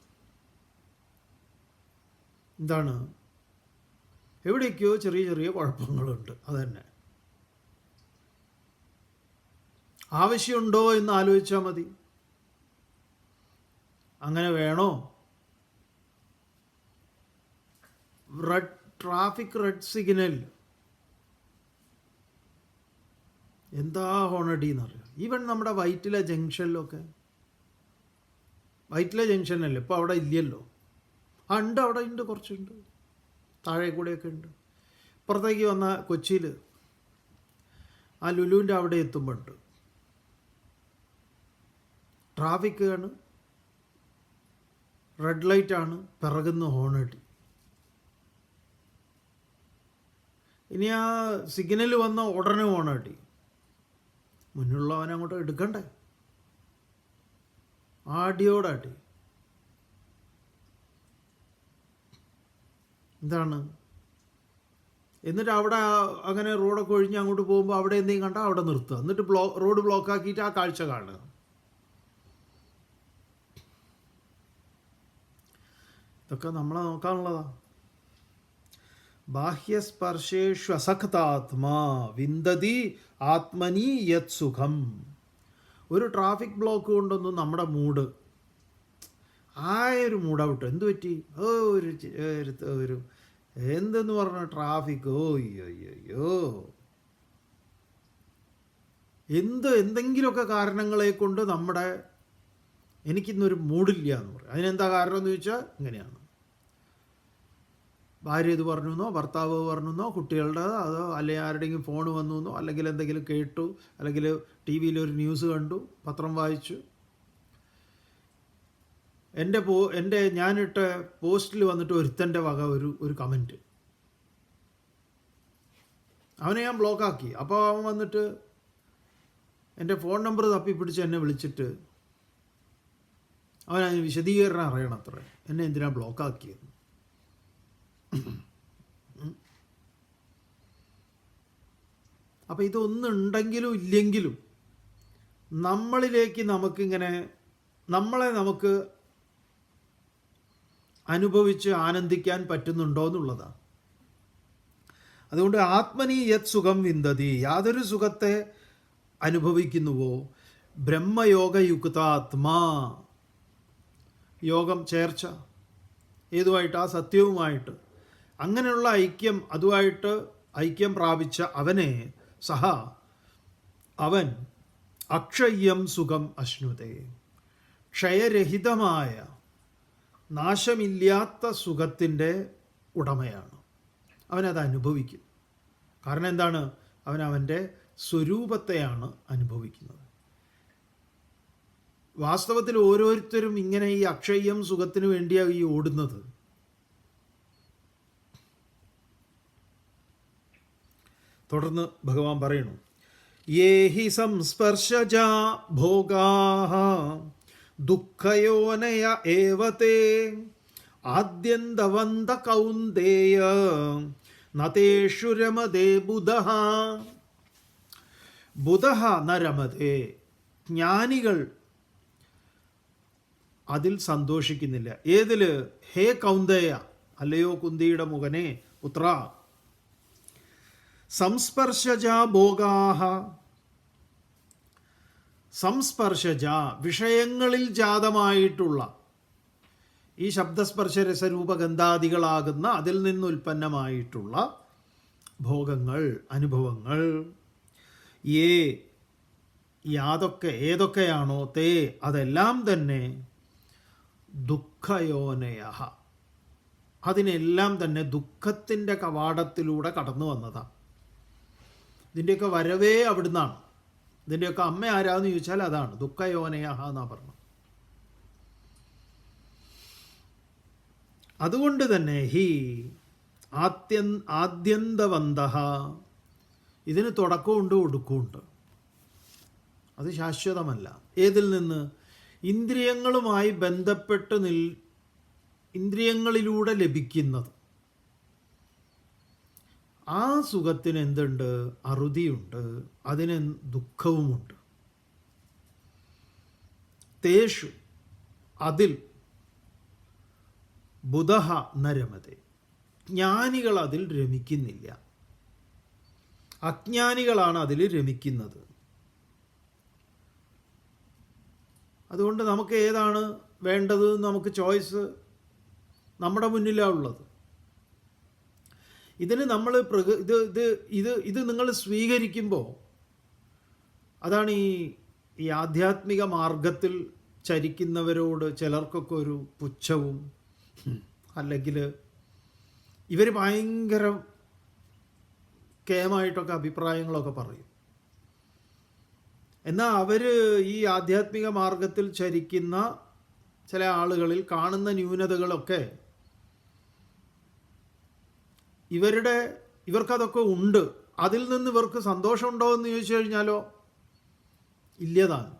എന്താണ്, എവിടെയൊക്കെയോ ചെറിയ ചെറിയ കുഴപ്പങ്ങളുണ്ട്, അതന്നെ. ആവശ്യമുണ്ടോ എന്ന് ആലോചിച്ചാൽ മതി. അങ്ങനെ വേണോ? ട്രാഫിക് റെഡ് സിഗ്നൽ എന്താ ഹോണടി എന്നറിയാം. ഈവൻ നമ്മുടെ വൈറ്റില ജംഗ്ഷനിലൊക്കെ, വൈറ്റില ജംഗ്ഷനല്ലേ ഇപ്പോൾ, അവിടെ ഇല്ലല്ലോ. ഉണ്ട്, അവിടെ ഉണ്ട്, കുറച്ചുണ്ട്, താഴെ കൂടെയൊക്കെ ഉണ്ട്. ഇപ്പുറത്തേക്ക് വന്ന കൊച്ചിയിൽ ആ ലുലുവിൻ്റെ അവിടെ എത്തുമ്പോൾ ഉണ്ട്. ട്രാഫിക് ആണ്, റെഡ് ലൈറ്റാണ്, പിറകുന്ന് ഹോണടി. ഇനി ആ സിഗ്നൽ വന്ന ഉടനെ ഹോണടി. മുന്നിലുള്ളവനെ അങ്ങോട്ട് എടുക്കണ്ടേ, ആടിയോടാടി. എന്താണ്, എന്നിട്ട് അവിടെ അങ്ങനെ റോഡൊക്കെ ഒഴിഞ്ഞ് അങ്ങോട്ട് പോകുമ്പോൾ അവിടെ എന്തെങ്കിലും കണ്ടാൽ അവിടെ നിർത്തുക, എന്നിട്ട് റോഡ് ബ്ലോക്ക് ആക്കിയിട്ട് ആ കാഴ്ച കാണുക. ഇതൊക്കെ നമ്മളെ നോക്കാനുള്ളതാ. ബാഹ്യസ്പർശേഷു അസക്താത്മാ വിന്ദതി ആത്മനി യത് സുഖം. ഒരു ട്രാഫിക് ബ്ലോക്ക് കൊണ്ടൊന്നും നമ്മുടെ മൂഡ് ഒരു മൂഡൗട്ട്. എന്ത് പറ്റി? ഒരു എന്തെന്ന് പറഞ്ഞ ട്രാഫിക്, അയ്യോ, എന്തെങ്കിലുമൊക്കെ കാരണങ്ങളെ കൊണ്ട് നമ്മുടെ എനിക്കിന്നൊരു മൂഡില്ല എന്ന് പറയും. അതിനെന്താ കാരണം എന്ന് ചോദിച്ചാൽ ഇങ്ങനെയാണ്. ഭാര്യ ഇത് പറഞ്ഞുവെന്നോ, ഭർത്താവ് പറഞ്ഞുവെന്നോ, കുട്ടികളുടെ അതോ അല്ലെങ്കിൽ ആരുടെയെങ്കിലും ഫോൺ വന്നുവെന്നോ, അല്ലെങ്കിൽ എന്തെങ്കിലും കേട്ടു, അല്ലെങ്കിൽ ടി വിയിൽ ഒരു ന്യൂസ് കണ്ടു, പത്രം വായിച്ചു. എൻ്റെ ഞാനിട്ട പോസ്റ്റിൽ വന്നിട്ട് ഒരുത്തൻ്റെ വക ഒരു കമൻറ്റ്, അവനെ ഞാൻ ബ്ലോക്കാക്കി. അപ്പോൾ അവൻ വന്നിട്ട് എൻ്റെ ഫോൺ നമ്പർ തപ്പിപ്പിടിച്ച് എന്നെ വിളിച്ചിട്ട് അവൻ അതിന് വിശദീകരണം അറിയണം അത്ര, എന്നെ എന്തിനാ ബ്ലോക്കാക്കിയത്. അപ്പോൾ ഇതൊന്നുണ്ടെങ്കിലും ഇല്ലെങ്കിലും നമ്മളിലേക്ക് നമുക്കിങ്ങനെ നമ്മളെ നമുക്ക് അനുഭവിച്ച് ആനന്ദിക്കാൻ പറ്റുന്നുണ്ടോ എന്നുള്ളതാണ്. അതുകൊണ്ട് ആത്മനി യത് സുഖം വിന്ദതി, യാതൊരു സുഖത്തെ അനുഭവിക്കുന്നുവോ ബ്രഹ്മയോഗയുക്താത്മാ, യോഗം ചേർച്ച ഏതുമായിട്ട്? ആ സത്യവുമായിട്ട് അങ്ങനെയുള്ള ഐക്യം, അതുമായിട്ട് ഐക്യം പ്രാപിച്ച അവനെ സഹ അവൻ അക്ഷയ്യം സുഖം അശ്നുതേ, ക്ഷയരഹിതമായ നാശമില്ലാത്ത സുഖത്തിൻ്റെ ഉടമയാണ്. അവനത് അനുഭവിക്കും. കാരണം എന്താണ്? അവൻ്റെ സ്വരൂപത്തെയാണ് അനുഭവിക്കുന്നത്. വാസ്തവത്തിൽ ഓരോരുത്തരും ഇങ്ങനെ ഈ അക്ഷയ്യം സുഖത്തിന് വേണ്ടിയാണ് ഈ ഓടുന്നത്. തുടർന്ന് ഭഗവാൻ പറയുന്നു, യേ ഹി സംസ്പർശജാ ഭോഗാഃ ദുഃഖയോനയ ഏവതേ ആദ്യന്തവന്ത കൗന്ദേയ നതേഷു രമതേ ബുധഃ. ബുധഃ ന രമതേ, ജ്ഞാനികൾ അതിൽ സന്തോഷിക്കുന്നില്ല. ഏതിൽ? ഹേ കൗന്ദേയ, അല്ലയോ കുന്തിയുടെ മുഖനെ പുത്ര, സംസ്പർശജ ഭോഗാഃ, സംസ്പർശജ വിഷയങ്ങളിൽ ജാതമായിട്ടുള്ള ഈ ശബ്ദസ്പർശ രസരൂപഗന്ധാദികളാകുന്ന അതിൽ നിന്ന് ഉൽപ്പന്നമായിട്ടുള്ള ഭോഗങ്ങൾ, അനുഭവങ്ങൾ, ഏതൊക്കെയാണോ തേ അതെല്ലാം തന്നെ ദുഃഖയോനയ, അതിനെല്ലാം തന്നെ ദുഃഖത്തിൻ്റെ കവാടത്തിലൂടെ കടന്നു വന്നതാണ്. ഇതിൻ്റെയൊക്കെ വരവേ അവിടുന്നാണ്. ഇതിൻ്റെയൊക്കെ അമ്മ ആരാന്ന് ചോദിച്ചാൽ അതാണ് ദുഃഖയോനയ എന്നാണ് പറഞ്ഞത്. അതുകൊണ്ട് തന്നെ ഹി ആദ്യന്തവന്തഃ, ഇതിന് തുടക്കമുണ്ട് ഒടുക്കമുണ്ട്. അത് ശാശ്വതമല്ല. ഏതിൽ നിന്ന്? ഇന്ദ്രിയങ്ങളുമായി ബന്ധപ്പെട്ട് ഇന്ദ്രിയങ്ങളിലൂടെ ലഭിക്കുന്നത്. ആ സുഖത്തിന് എന്തുണ്ട്? അറുതിയുണ്ട്, അതിന് ദുഃഖവുമുണ്ട്. തേഷു, അതിൽ ബുധഃ ന രമതേ, ജ്ഞാനികൾ അതിൽ രമിക്കുന്നില്ല. അജ്ഞാനികളാണ് അതിൽ രമിക്കുന്നത്. അതുകൊണ്ട് നമുക്ക് ഏതാണ് വേണ്ടത്? നമുക്ക് ചോയ്സ് നമ്മുടെ മുന്നിലാണ് ഉള്ളത്. ഇതിന് നമ്മൾ ഇത് നിങ്ങൾ സ്വീകരിക്കുമ്പോൾ, അതാണ് ഈ ആധ്യാത്മിക മാർഗത്തിൽ ചരിക്കുന്നവരോട് ചിലർക്കൊക്കെ ഒരു പുച്ഛവും, അല്ലെങ്കിൽ ഇവർ ഭയങ്കര കേമായിട്ടൊക്കെ അഭിപ്രായങ്ങളൊക്കെ പറയും. എന്നാൽ അവർ ഈ ആധ്യാത്മിക മാർഗത്തിൽ ചരിക്കുന്ന ചില ആളുകളിൽ കാണുന്ന ന്യൂനതകളൊക്കെ ഇവർക്കതൊക്കെ ഉണ്ട്. അതിൽ നിന്ന് ഇവർക്ക് സന്തോഷമുണ്ടോ എന്ന് ചോദിച്ചു കഴിഞ്ഞാലോ ഇല്ലതാണ്.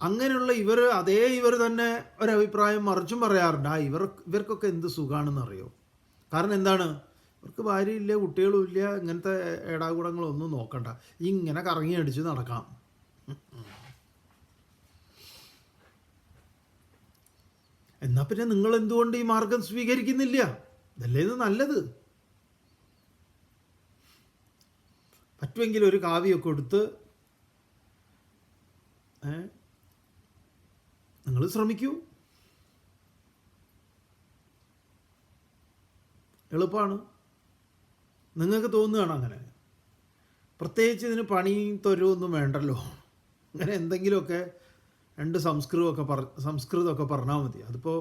അങ്ങനെയുള്ള ഇവർ തന്നെ ഒരഭിപ്രായം മറിച്ചും പറയാറുണ്ട്. ഇവർക്കൊക്കെ എന്ത് സുഖമാണെന്നറിയോ? കാരണം എന്താണ്? ഇവർക്ക് ഭാര്യയില്ല, കുട്ടികളും ഇല്ല, ഇങ്ങനത്തെ ഏടാകൂടങ്ങളൊന്നും നോക്കണ്ട, ഇങ്ങനെ കറങ്ങി അടിച്ച് നടക്കാം. എന്നാൽ പിന്നെ നിങ്ങൾ എന്തുകൊണ്ട് ഈ മാർഗം സ്വീകരിക്കുന്നില്ല? ഇതല്ലേ ഇത് നല്ലത്. പറ്റുമെങ്കിൽ ഒരു കാവ്യമൊക്കെ കൊടുത്ത് നിങ്ങൾ ശ്രമിക്കൂ. എളുപ്പമാണ്. നിങ്ങൾക്ക് തോന്നുകയാണ് അങ്ങനെ. പ്രത്യേകിച്ച് ഇതിന് പണിയും തൊരുവൊന്നും വേണ്ടല്ലോ. അങ്ങനെ എന്തെങ്കിലുമൊക്കെ രണ്ട് സംസ്കൃതമൊക്കെ പറഞ്ഞാൽ മതി. അതിപ്പോൾ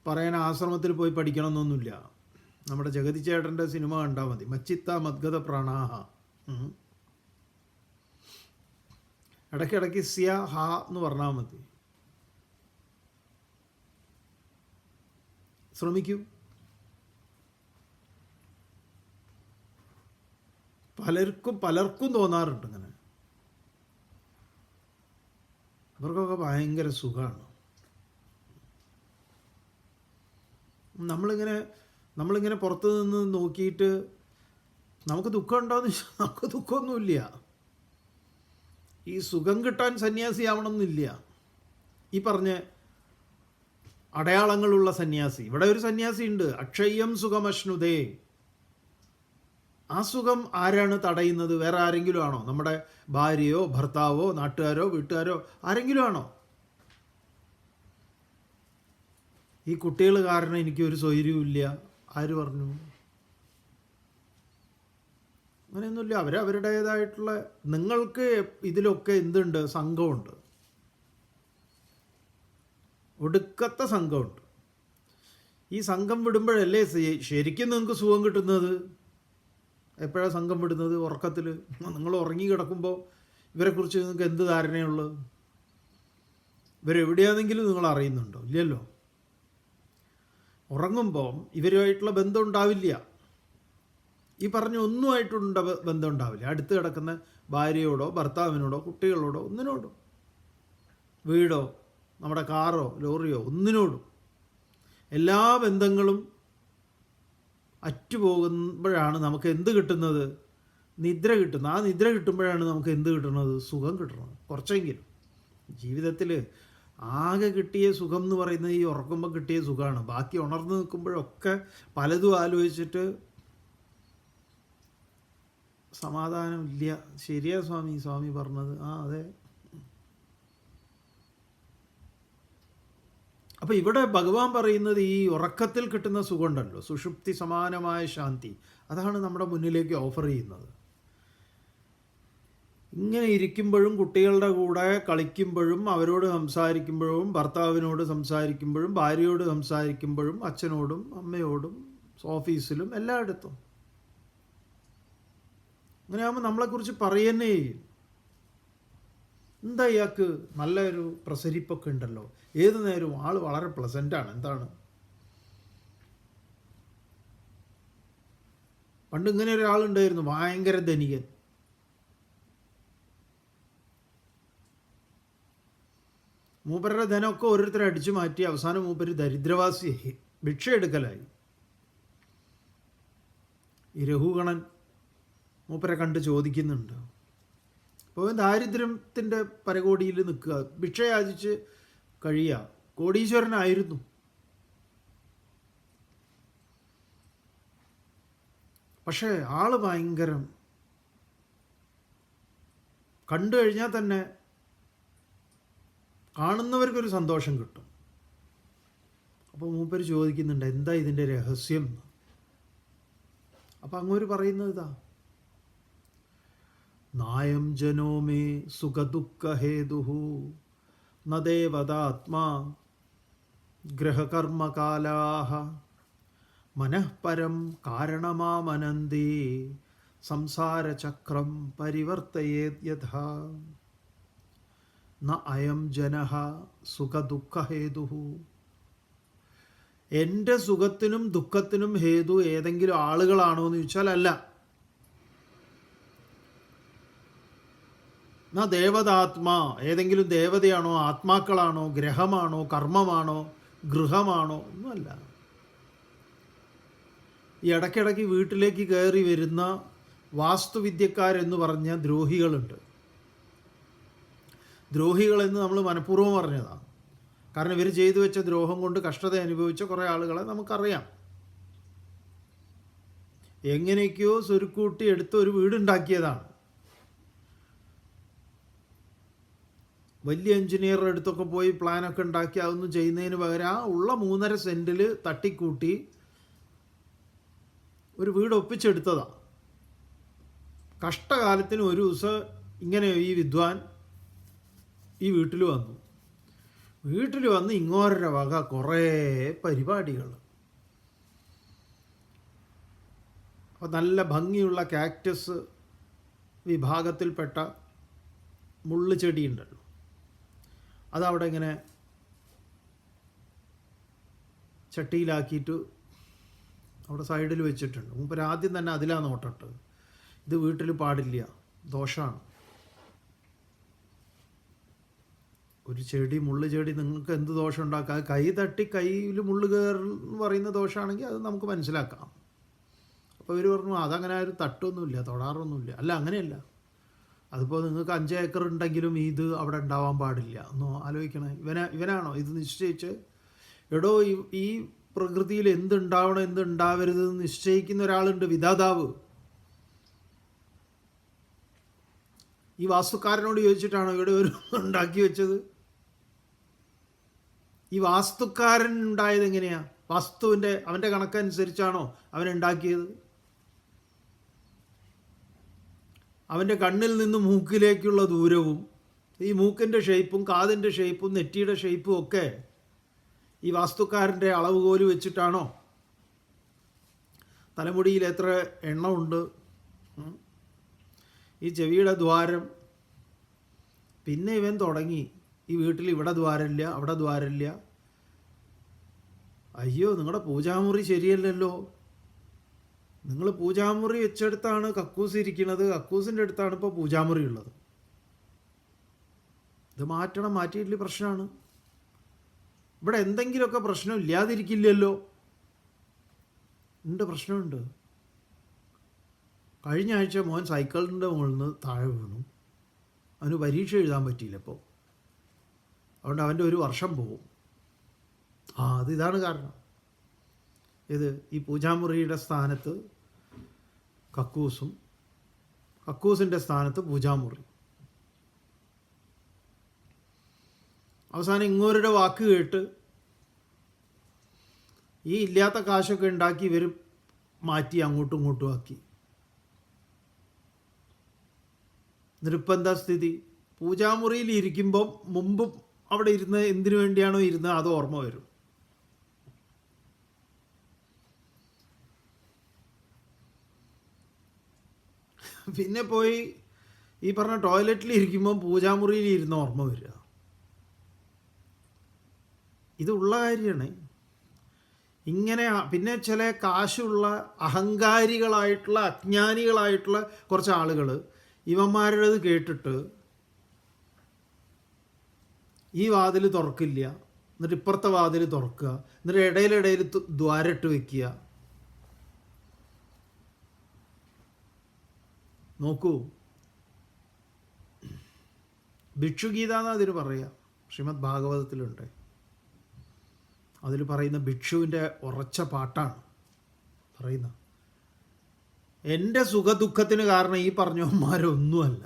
പറയാൻ ആശ്രമത്തിൽ പോയി പഠിക്കണമെന്നൊന്നുമില്ല. നമ്മുടെ ജഗതി ചേട്ടൻ്റെ സിനിമ കണ്ടാൽ മതി, മച്ചിത്ത മദ്ഗത പ്രാണാഹ. ഇടയ്ക്കിടയ്ക്ക് സ്യ ഹ എന്ന് പറഞ്ഞാൽ മതി. ശ്രമിക്കൂ. പലർക്കും തോന്നാറുണ്ട് ഇങ്ങനെ. അവർക്കൊക്കെ ഭയങ്കര സുഖമാണ്. നമ്മളിങ്ങനെ പുറത്തു നിന്ന് നോക്കിയിട്ട് നമുക്ക് ദുഃഖം ഉണ്ടോയെന്ന് ചോദിച്ചാൽ നമുക്ക് ദുഃഖമൊന്നുമില്ല. ഈ സുഖം കിട്ടാൻ സന്യാസിയാവണമെന്നില്ല. ഈ പറഞ്ഞ അടയാളങ്ങളുള്ള സന്യാസി, ഇവിടെ ഒരു സന്യാസി ഉണ്ട്, അക്ഷയ്യം സുഖമശ്നുതേ. ആ സുഖം ആരാണ് തടയുന്നത്? വേറെ ആരെങ്കിലും ആണോ? നമ്മുടെ ഭാര്യയോ ഭർത്താവോ നാട്ടുകാരോ വീട്ടുകാരോ ആരെങ്കിലും ആണോ? ഈ കുട്ടികൾ കാരണം എനിക്കൊരു സ്വൈര്യവുമില്ല, ആര് പറഞ്ഞു? അങ്ങനെയൊന്നുമില്ല. അവരവരുടേതായിട്ടുള്ള, നിങ്ങൾക്ക് ഇതിലൊക്കെ എന്തുണ്ട്? സംഘമുണ്ട്, ഒടുക്കത്തെ സംഘമുണ്ട്. ഈ സംഘം വിടുമ്പോഴല്ലേ ശരിക്കും നിങ്ങൾക്ക് സുഖം കിട്ടുന്നത്. എപ്പോഴാണ് സംഘം വിടുന്നത്? ഉറക്കത്തിൽ. നിങ്ങൾ ഉറങ്ങി കിടക്കുമ്പോൾ ഇവരെക്കുറിച്ച് നിങ്ങൾക്ക് എന്ത് ധാരണയുള്ളത്? ഇവരെവിടെയാണെങ്കിലും നിങ്ങൾ അറിയുന്നുണ്ടോ? ഇല്ലല്ലോ. ഉറങ്ങുമ്പോൾ ഇവരുമായിട്ടുള്ള ബന്ധം ഉണ്ടാവില്ല. ഈ പറഞ്ഞ ഒന്നുമായിട്ടുണ്ട ബന്ധം ഉണ്ടാവില്ല. അടുത്ത് കിടക്കുന്ന ഭാര്യയോടോ ഭർത്താവിനോടോ കുട്ടികളോടോ ഒന്നിനോടും, വീടോ നമ്മുടെ കാറോ ലോറിയോ ഒന്നിനോടും. എല്ലാ ബന്ധങ്ങളും അറ്റുപോകുമ്പോഴാണ് നമുക്ക് എന്ത് കിട്ടുന്നത്? നിദ്ര കിട്ടുന്നത്. ആ നിദ്ര കിട്ടുമ്പോഴാണ് നമുക്ക് എന്ത് കിട്ടുന്നത്? സുഖം കിട്ടുന്നത്. കുറച്ചെങ്കിലും ജീവിതത്തിൽ ആകെ കിട്ടിയ സുഖം എന്ന് പറയുന്നത് ഈ ഉറക്കുമ്പോൾ കിട്ടിയ സുഖമാണ്. ബാക്കി ഉണർന്ന് നിൽക്കുമ്പോഴൊക്കെ പലതും ആലോചിച്ചിട്ട് സമാധാനമില്ല. ശരിയാ സ്വാമി പറഞ്ഞത്. അതെ. അപ്പോൾ ഇവിടെ ഭഗവാൻ പറയുന്നത് ഈ ഉറക്കത്തിൽ കിട്ടുന്ന സുഖമുണ്ടല്ലോ, സുഷുപ്തി സമാനമായ ശാന്തി, അതാണ് നമ്മുടെ മുന്നിലേക്ക് ഓഫർ ചെയ്യുന്നത്. ഇങ്ങനെ ഇരിക്കുമ്പോഴും കുട്ടികളുടെ കൂടെ കളിക്കുമ്പോഴും അവരോട് സംസാരിക്കുമ്പോഴും ഭർത്താവിനോട് സംസാരിക്കുമ്പോഴും ഭാര്യയോട് സംസാരിക്കുമ്പോഴും അച്ഛനോടും അമ്മയോടും ഓഫീസിലും എല്ലായിടത്തും അങ്ങനെയാകുമ്പോൾ നമ്മളെക്കുറിച്ച് പറയുന്നേ ചെയ്യും. എന്താ ഇയാൾക്ക് നല്ലൊരു പ്രസരിപ്പൊക്കെ ഉണ്ടല്ലോ, ഏതു നേരവും ആൾ വളരെ പ്ലസൻ്റാണ്. എന്താണ്? പണ്ട് ഇങ്ങനെ ഒരാളുണ്ടായിരുന്നു, ഭയങ്കര ധനികൻ. മൂപ്പരുടെ ധനമൊക്കെ ഓരോരുത്തരെ അടിച്ചു മാറ്റി അവസാനം മൂപ്പര് ദരിദ്രവാസിയായി, ഭിക്ഷ എടുക്കലായി. ഈ രഘുഗണൻ മൂപ്പരെ കണ്ട് ചോദിക്കുന്നുണ്ട്. അപ്പോൾ ദാരിദ്ര്യത്തിൻ്റെ പരകോടിയിൽ നിൽക്കുക, ഭിക്ഷ യാചിച്ച് കഴിയുക. കോടീശ്വരനായിരുന്നു. പക്ഷേ ആള് ഭയങ്കരം, കണ്ടു കഴിഞ്ഞാൽ തന്നെ കാണുന്നവർക്കൊരു സന്തോഷം കിട്ടും. അപ്പോൾ മൂപ്പര് ചോദിക്കുന്നുണ്ട്, എന്താ ഇതിൻ്റെ രഹസ്യം? അപ്പം അങ്ങോട്ട് പറയുന്നത് ഇതാ: നായം ജനോ മേ സുഖദുഃഖഹേതു ന ദേവതാത്മാ ഗ്രഹകർമ്മകാലാഹ മനഃപരം കാരണമാമനന്ദേ സംസാരചക്രം പരിവർത്തയേത് യഥാ ന അയം ജനഃ സുഖദുഃഖഹേതു. എൻ്റെ സുഖത്തിനും ദുഃഖത്തിനും ഹേതു ഏതെങ്കിലും ആളുകളാണോ എന്ന് ചോദിച്ചാൽ അല്ല. ന ദേവതാത്മാ, ഏതെങ്കിലും ദേവതയാണോ ആത്മാക്കളാണോ ഗ്രഹമാണോ കർമ്മമാണോ ഗൃഹമാണോ ഒന്നുമല്ല. ഈ ഇടയ്ക്കിടയ്ക്ക് വീട്ടിലേക്ക് കയറി വരുന്ന വാസ്തുവിദ്യക്കാരെന്ന് പറഞ്ഞ ദ്രോഹികളുണ്ട്. ദ്രോഹികളെന്ന് നമ്മൾ മനഃപൂർവ്വം പറഞ്ഞതാണ്. കാരണം ഇവർ ചെയ്തു വെച്ച ദ്രോഹം കൊണ്ട് കഷ്ടത അനുഭവിച്ച കുറേ ആളുകളെ നമുക്കറിയാം. എങ്ങനെയൊക്കെയോ സ്വരുക്കൂട്ടി എടുത്ത് ഒരു വീടുണ്ടാക്കിയതാണ്. വലിയ എഞ്ചിനീയറുടെ അടുത്തൊക്കെ പോയി പ്ലാനൊക്കെ ഉണ്ടാക്കി അതൊന്നും ചെയ്യുന്നതിന് പകരം ആ ഉള്ള 3.5 സെൻറ്റിൽ തട്ടിക്കൂട്ടി ഒരു വീട് ഒപ്പിച്ചെടുത്തതാണ്. കഷ്ടകാലത്തിന് ഒരു ദിവസം ഇങ്ങനെ ഈ വിദ്വാൻ ഈ വീട്ടിൽ വന്ന് ഇങ്ങോരുടെ വക കുറേ പരിപാടികൾ. അപ്പോൾ നല്ല ഭംഗിയുള്ള കാക്ടസ് വിഭാഗത്തിൽപ്പെട്ട മുള്ളു ചെടി ഉണ്ടല്ലോ, അതവിടെ ഇങ്ങനെ ചട്ടിയിലാക്കിയിട്ട് അവിടെ സൈഡിൽ വെച്ചിട്ടുണ്ട്. മൂപ്പര് ആദ്യം തന്നെ അതിലാണ് നോട്ടിട്ട്, ഇത് വീട്ടിൽ പാടില്ല, ദോഷമാണ്. ഒരു ചെടി, മുള്ളു ചെടി, നിങ്ങൾക്ക് എന്ത് ദോഷം ഉണ്ടാക്കാം? കൈ തട്ടി കയ്യിൽ മുള്ളു കയറെന്ന് പറയുന്ന ദോഷമാണെങ്കിൽ അത് നമുക്ക് മനസ്സിലാക്കാം. അപ്പോൾ ഇവർ പറഞ്ഞു അതങ്ങനെ ആരും തട്ടൊന്നുമില്ല, തൊടാറൊന്നുമില്ല. അല്ല, അങ്ങനെയല്ല, അതിപ്പോൾ നിങ്ങൾക്ക് 5 ഏക്കർ ഉണ്ടെങ്കിലും ഇത് അവിടെ ഉണ്ടാവാൻ പാടില്ല എന്നോ ആലോചിക്കണേ. ഇവനാണോ ഇത് നിശ്ചയിച്ച്? എടോ, ഈ പ്രകൃതിയിൽ എന്തുണ്ടാവണം എന്തുണ്ടാവരുത് നിശ്ചയിക്കുന്ന ഒരാളുണ്ട്, വിധാതാവ്. ഈ വാസ്തുക്കാരനോട് ചോദിച്ചിട്ടാണോ ഇവിടെ ഒരു ഉണ്ടാക്കി വെച്ചത്? ഈ വാസ്തുക്കാരൻ ഉണ്ടായത് എങ്ങനെയാ? വാസ്തുവിൻ്റെ അവൻ്റെ കണക്കനുസരിച്ചാണോ അവൻ ഉണ്ടാക്കിയത്? അവൻ്റെ കണ്ണിൽ നിന്ന് മൂക്കിലേക്കുള്ള ദൂരവും ഈ മൂക്കിൻ്റെ ഷേപ്പും കാതിൻ്റെ ഷേപ്പും നെറ്റിയുടെ ഷേപ്പും ഒക്കെ ഈ വാസ്തുക്കാരൻ്റെ അളവുകോല് വെച്ചിട്ടാണോ? തലമുടിയിൽ എത്ര എണ്ണമുണ്ട്, ഈ ചെവിയുടെ ദ്വാരം. പിന്നെ ഇവൻ തുടങ്ങി, ഈ വീട്ടിൽ ഇവിടെ ദ്വാരമില്ല, അവിടെ ദ്വാരമില്ല. അയ്യോ, നിങ്ങളുടെ പൂജാമുറി ശരിയല്ലല്ലോ. നിങ്ങൾ പൂജാമുറി വെച്ചെടുത്താണ് കക്കൂസ് ഇരിക്കുന്നത്, കക്കൂസിൻ്റെ അടുത്താണ് ഇപ്പോൾ പൂജാമുറി ഉള്ളത്. ഇത് മാറ്റണം, മാറ്റിയിട്ടില്ല പ്രശ്നമാണ്. ഇവിടെ എന്തെങ്കിലുമൊക്കെ പ്രശ്നം ഇല്ലാതിരിക്കില്ലല്ലോ. ഉണ്ട്, പ്രശ്നമുണ്ട്. കഴിഞ്ഞ ആഴ്ച മോൻ സൈക്കിളിൻ്റെ മുകളിൽ നിന്ന് താഴെ വീണു. അവന് പരീക്ഷ എഴുതാൻ പറ്റിയില്ല. ഇപ്പോൾ അതുകൊണ്ട് അവൻ്റെ ഒരു വർഷം പോകും. ഇതാണ് കാരണം. ഇത് ഈ പൂജാമുറിയുടെ സ്ഥാനത്ത് കക്കൂസും കക്കൂസിൻ്റെ സ്ഥാനത്ത് പൂജാമുറി. അവസാനം ഇങ്ങോരുടെ വാക്ക് കേട്ട് ഈ ഇല്ലാത്ത കാശൊക്കെ ഉണ്ടാക്കി ഇവർ മാറ്റി അങ്ങോട്ടും ഇങ്ങോട്ടും ആക്കി. എന്നിട്ടിപ്പോൾ എന്താ സ്ഥിതി? പൂജാമുറിയിൽ ഇരിക്കുമ്പം മുമ്പ് അവിടെ ഇരുന്ന് എന്തിനു വേണ്ടിയാണോ ഇരുന്നത് അത് ഓർമ്മ വരും. പിന്നെ പോയി ഈ പറഞ്ഞ ടോയ്ലറ്റിൽ ഇരിക്കുമ്പം പൂജാമുറിയിൽ ഇരുന്ന് ഓർമ്മ വരിക. ഇതുള്ള കാര്യമാണ്. ഇങ്ങനെ പിന്നെ ചില കാശുള്ള അഹങ്കാരികളായിട്ടുള്ള അജ്ഞാനികളായിട്ടുള്ള കുറച്ച് ആളുകൾ ഇവന്മാരുടേത് കേട്ടിട്ട് ഈ വാതിൽ തുറക്കില്ല, എന്നിട്ട് ഇപ്പുറത്തെ വാതിൽ തുറക്കുക, എന്നിട്ട് ഇടയിലിടയിൽ ദ്വാരട്ട് വയ്ക്കുക. നോക്കൂ, ഭിക്ഷുഗീത എന്നാ അതിന് പറയുക. ശ്രീമദ് ഭാഗവതത്തിലുണ്ട്. അതിൽ പറയുന്ന ഭിക്ഷുവിൻ്റെ ഉറച്ച പാട്ടാണ് പറയുന്നത്. എൻ്റെ സുഖദുഃഖത്തിന് കാരണം ഈ പറഞ്ഞവന്മാരൊന്നുമല്ല,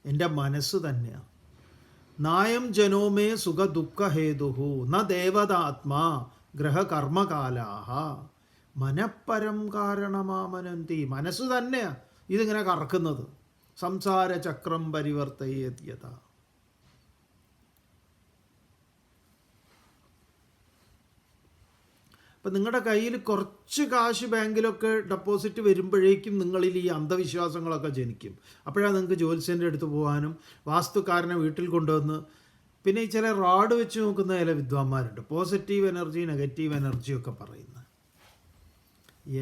എൻ്റെ മനസ്സ് തന്നെയാണ്. നായം ജനോമേ സുഖദുഃഖഹേതുഹു ന ദേവതാത്മാ ഗ്രഹകർമ്മകാലാഹ മനഃപരം കാരണമാമനന്തി. മനസ്സ് തന്നെയാണ് ഇതിങ്ങനെ കറക്കുന്നത്. സംസാരചക്രം പരിവർത്തയേത്യത. അപ്പം നിങ്ങളുടെ കയ്യിൽ കുറച്ച് കാശ് ബാങ്കിലൊക്കെ ഡെപ്പോസിറ്റ് വരുമ്പോഴേക്കും നിങ്ങളിൽ ഈ അന്ധവിശ്വാസങ്ങളൊക്കെ ജനിക്കും. അപ്പോഴാണ് നിങ്ങൾക്ക് ജ്യോത്സ്യൻ്റെ അടുത്ത് പോകാനും വാസ്തുക്കാരനെ വീട്ടിൽ കൊണ്ടുവന്ന്, പിന്നെ ഈ ചില റാഡ് വെച്ച് നോക്കുന്ന ചില വിദ്വാന്മാരുണ്ട്, പോസിറ്റീവ് എനർജി നെഗറ്റീവ് എനർജി ഒക്കെ പറയുന്നത്.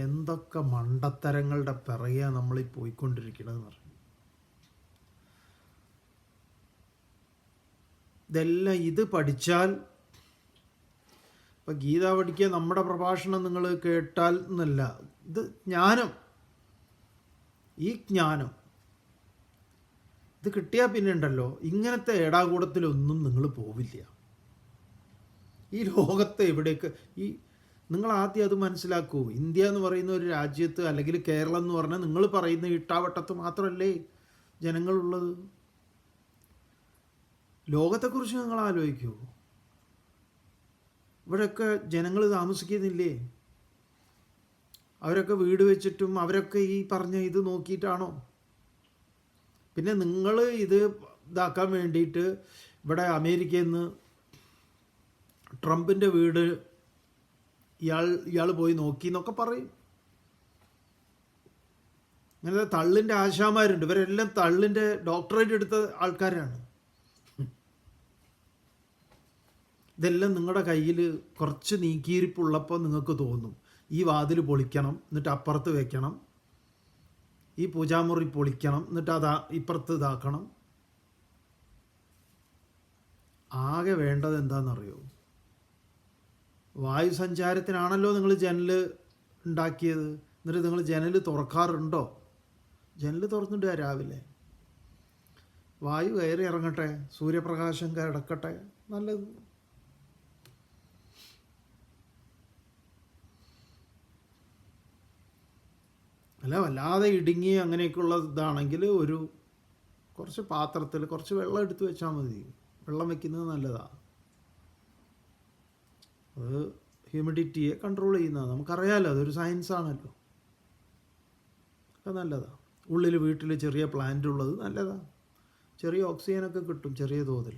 എന്തൊക്കെ മണ്ടത്തരങ്ങളുടെ പിറകെ നമ്മളീ പോയിക്കൊണ്ടിരിക്കണമെന്ന് പറയും. ഇതെല്ലാം ഇത് പഠിച്ചാൽ, ഇപ്പം ഗീത പഠിക്കുക, നമ്മുടെ പ്രഭാഷണം നിങ്ങൾ കേട്ടാൽ എന്നല്ല, ഇത് ജ്ഞാനം. ഈ ജ്ഞാനം ഇത് കിട്ടിയാൽ പിന്നെ ഉണ്ടല്ലോ, ഇങ്ങനത്തെ ഏടാകൂടത്തിലൊന്നും നിങ്ങൾ പോവില്ല. ഈ ലോകത്തെ എവിടേക്ക് നിങ്ങൾ ആദ്യം അത് മനസ്സിലാക്കൂ. ഇന്ത്യ എന്ന് പറയുന്ന ഒരു രാജ്യത്ത്, അല്ലെങ്കിൽ കേരളം എന്ന് പറഞ്ഞാൽ നിങ്ങൾ പറയുന്ന ഇട്ടാവട്ടത്ത് മാത്രമല്ലേ ജനങ്ങളുള്ളത്. ലോകത്തെക്കുറിച്ച് നിങ്ങൾ ആലോചിക്കൂ. ഇവിടെയൊക്കെ ജനങ്ങൾ താമസിക്കുന്നില്ലേ? അവരൊക്കെ വീട് വെച്ചിട്ടും അവരൊക്കെ ഈ പറഞ്ഞ ഇത് നോക്കിയിട്ടാണോ? പിന്നെ നിങ്ങൾ ഇത് ഇതാക്കാൻ വേണ്ടിയിട്ട് ഇവിടെ അമേരിക്കയിൽ നിന്ന് ട്രംപിൻ്റെ വീട് ഇയാൾ പോയി നോക്കി എന്നൊക്കെ പറയും. അങ്ങനത്തെ തള്ളിൻ്റെ ആശാമാരുണ്ട്. ഇവരെല്ലാം തള്ളിൻ്റെ ഡോക്ടറേറ്റ് എടുത്ത ആൾക്കാരാണ്. ഇതെല്ലാം നിങ്ങളുടെ കയ്യിൽ കുറച്ച് നീക്കിയിരിപ്പുള്ളപ്പോൾ നിങ്ങൾക്ക് തോന്നും ഈ വാതിൽ പൊളിക്കണം, എന്നിട്ട് അപ്പുറത്ത് വെക്കണം, ഈ പൂജാമുറി പൊളിക്കണം, എന്നിട്ട് ഇപ്പുറത്ത് ഇതാക്കണം. ആകെ വേണ്ടത് എന്താണെന്നറിയോ? വായു സഞ്ചാരത്തിനാണല്ലോ നിങ്ങൾ ജനൽ ഉണ്ടാക്കിയത്. എന്നിട്ട് നിങ്ങൾ ജനൽ തുറക്കാറുണ്ടോ? ജനൽ തുറന്നിടുക രാവിലെ, വായു കയറി ഇറങ്ങട്ടെ, സൂര്യപ്രകാശം കിടക്കട്ടെ, നല്ലത്. അല്ല വല്ലാതെ ഇടുങ്ങി അങ്ങനെയൊക്കെയുള്ള ഇതാണെങ്കിൽ കുറച്ച് പാത്രത്തിൽ കുറച്ച് വെള്ളം എടുത്ത് വെച്ചാൽ മതി. വെള്ളം വെക്കുന്നത് നല്ലതാണ്. അത് ഹ്യൂമിഡിറ്റിയെ കൺട്രോൾ ചെയ്യുന്നതാണ്. നമുക്കറിയാമല്ലോ, അതൊരു സയൻസാണല്ലോ. അത് നല്ലതാണ്. ഉള്ളിൽ വീട്ടിൽ ചെറിയ പ്ലാന്റ് ഉള്ളത് നല്ലതാണ്. ചെറിയ ഓക്സിജനൊക്കെ കിട്ടും ചെറിയ തോതിൽ.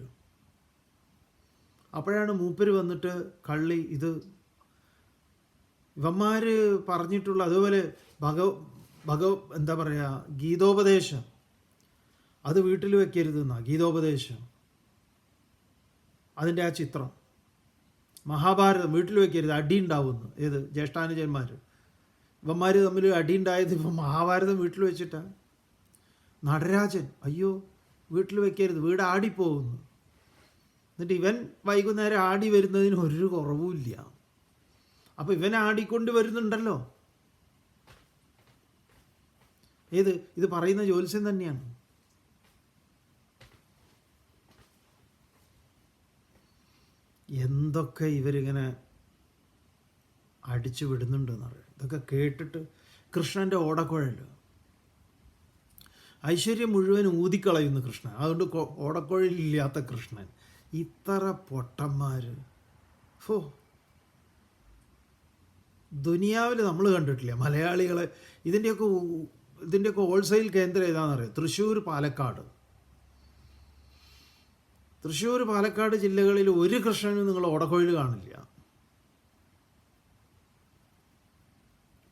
അപ്പോഴാണ് മൂപ്പര് വന്നിട്ട് ഇവന്മാർ പറഞ്ഞിട്ടുള്ള അതുപോലെ എന്താ പറയുക, ഗീതോപദേശം അത് വീട്ടിൽ വെക്കരുതെന്നാ. ഗീതോപദേശം അതിൻ്റെ ആ ചിത്രം, മഹാഭാരതം വീട്ടിൽ വെക്കരുത്, അടി ഉണ്ടാവുന്നു. ഏത് ജ്യേഷ്ഠാനുജന്മാർ ഇവന്മാർ തമ്മിൽ അടി ഉണ്ടായത് ഇപ്പം മഹാഭാരതം വീട്ടിൽ വെച്ചിട്ടാണ്. നടരാജൻ അയ്യോ വീട്ടിൽ വെക്കരുത്, വീട് ആടിപ്പോകുന്നു. എന്നിട്ട് ഇവൻ വൈകുന്നേരം ആടി വരുന്നതിന് ഒരു കുറവുമില്ല. അപ്പം ഇവൻ ആടിക്കൊണ്ട് വരുന്നുണ്ടല്ലോ. ഇത് പറയുന്ന ജ്യോത്സ്യം തന്നെയാണ്. എന്തൊക്കെ ഇവരിങ്ങനെ അടിച്ചു വിടുന്നുണ്ടെന്ന് അറിയാം. ഇതൊക്കെ കേട്ടിട്ട് കൃഷ്ണൻ്റെ ഓടക്കുഴൽ ഐശ്വര്യം മുഴുവൻ ഊതിക്കളയുന്നു കൃഷ്ണൻ. അതുകൊണ്ട് ഓടക്കുഴലില്ലാത്ത കൃഷ്ണൻ. ഇത്ര പൊട്ടന്മാർ ദുനിയാവിൽ നമ്മൾ കണ്ടിട്ടില്ല. മലയാളികളെ ഇതിൻ്റെയൊക്കെ ഹോൾസെയിൽ കേന്ദ്രം ഏതാണെന്നറിയാം? തൃശ്ശൂർ പാലക്കാട് ജില്ലകളിൽ ഒരു കൃഷ്ണനും നിങ്ങൾ ഓടക്കുഴൽ കാണില്ല.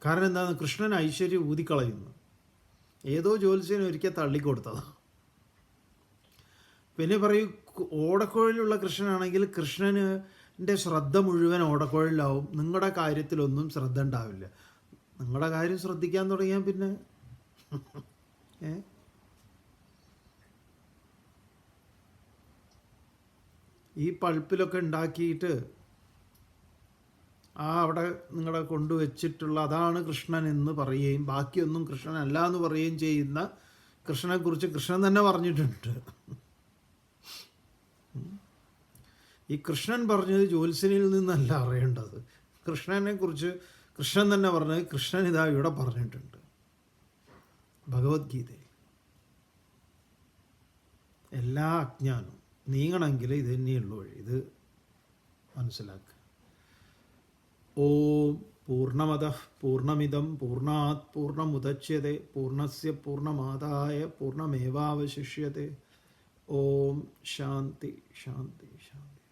കാരണം എന്താണ്? കൃഷ്ണൻ ഐശ്വര്യം ഊതിക്കളയുന്നു. ഏതോ ജ്യോത്സ്യന് ഒരിക്കൽ തള്ളിക്കൊടുത്തതാണ്. പിന്നെ പറയും ഓടക്കുഴലുള്ള കൃഷ്ണനാണെങ്കിൽ കൃഷ്ണൻ്റെ ശ്രദ്ധ മുഴുവൻ ഓടക്കുഴലിലാവും. നിങ്ങളുടെ കാര്യത്തിലൊന്നും ശ്രദ്ധ ഉണ്ടാവില്ല. നിങ്ങളുടെ കാര്യം ശ്രദ്ധിക്കാൻ തുടങ്ങിയാൽ പിന്നെ ഈ പൾപ്പിലൊക്കെ ഉണ്ടാക്കിയിട്ട് അവിടെ നിങ്ങളെ കൊണ്ടുവച്ചിട്ടുള്ള അതാണ് കൃഷ്ണൻ എന്ന് പറയുകയും ബാക്കിയൊന്നും കൃഷ്ണനല്ല എന്ന് പറയുകയും ചെയ്യുന്ന കൃഷ്ണനെക്കുറിച്ച് കൃഷ്ണൻ തന്നെ പറഞ്ഞിട്ടുണ്ട്. ഈ കൃഷ്ണൻ പറഞ്ഞത് ജ്യോത്സ്യനിൽ നിന്നല്ല അറിയേണ്ടത്. കൃഷ്ണനെക്കുറിച്ച് കൃഷ്ണൻ തന്നെ പറഞ്ഞത് കൃഷ്ണൻ ഇതാ ഇവിടെ പറഞ്ഞിട്ടുണ്ട് ഭഗവത്ഗീതയിൽ. എല്ലാ അജ്ഞാനവും നീങ്ങണമെങ്കിൽ ഇത് തന്നെയുള്ളൂ വഴി. ഇത് മനസ്സിലാക്കുക. ഓം പൂർണ്ണമദഃ പൂർണ്ണമിദം പൂർണ്ണാത് പൂർണ്ണമുദച്യതേ പൂർണ്ണസ്യ പൂർണ്ണമാദായ പൂർണ്ണമേവാവശിഷ്യതേ. ഓം ശാന്തി ശാന്തി ശാന്തി.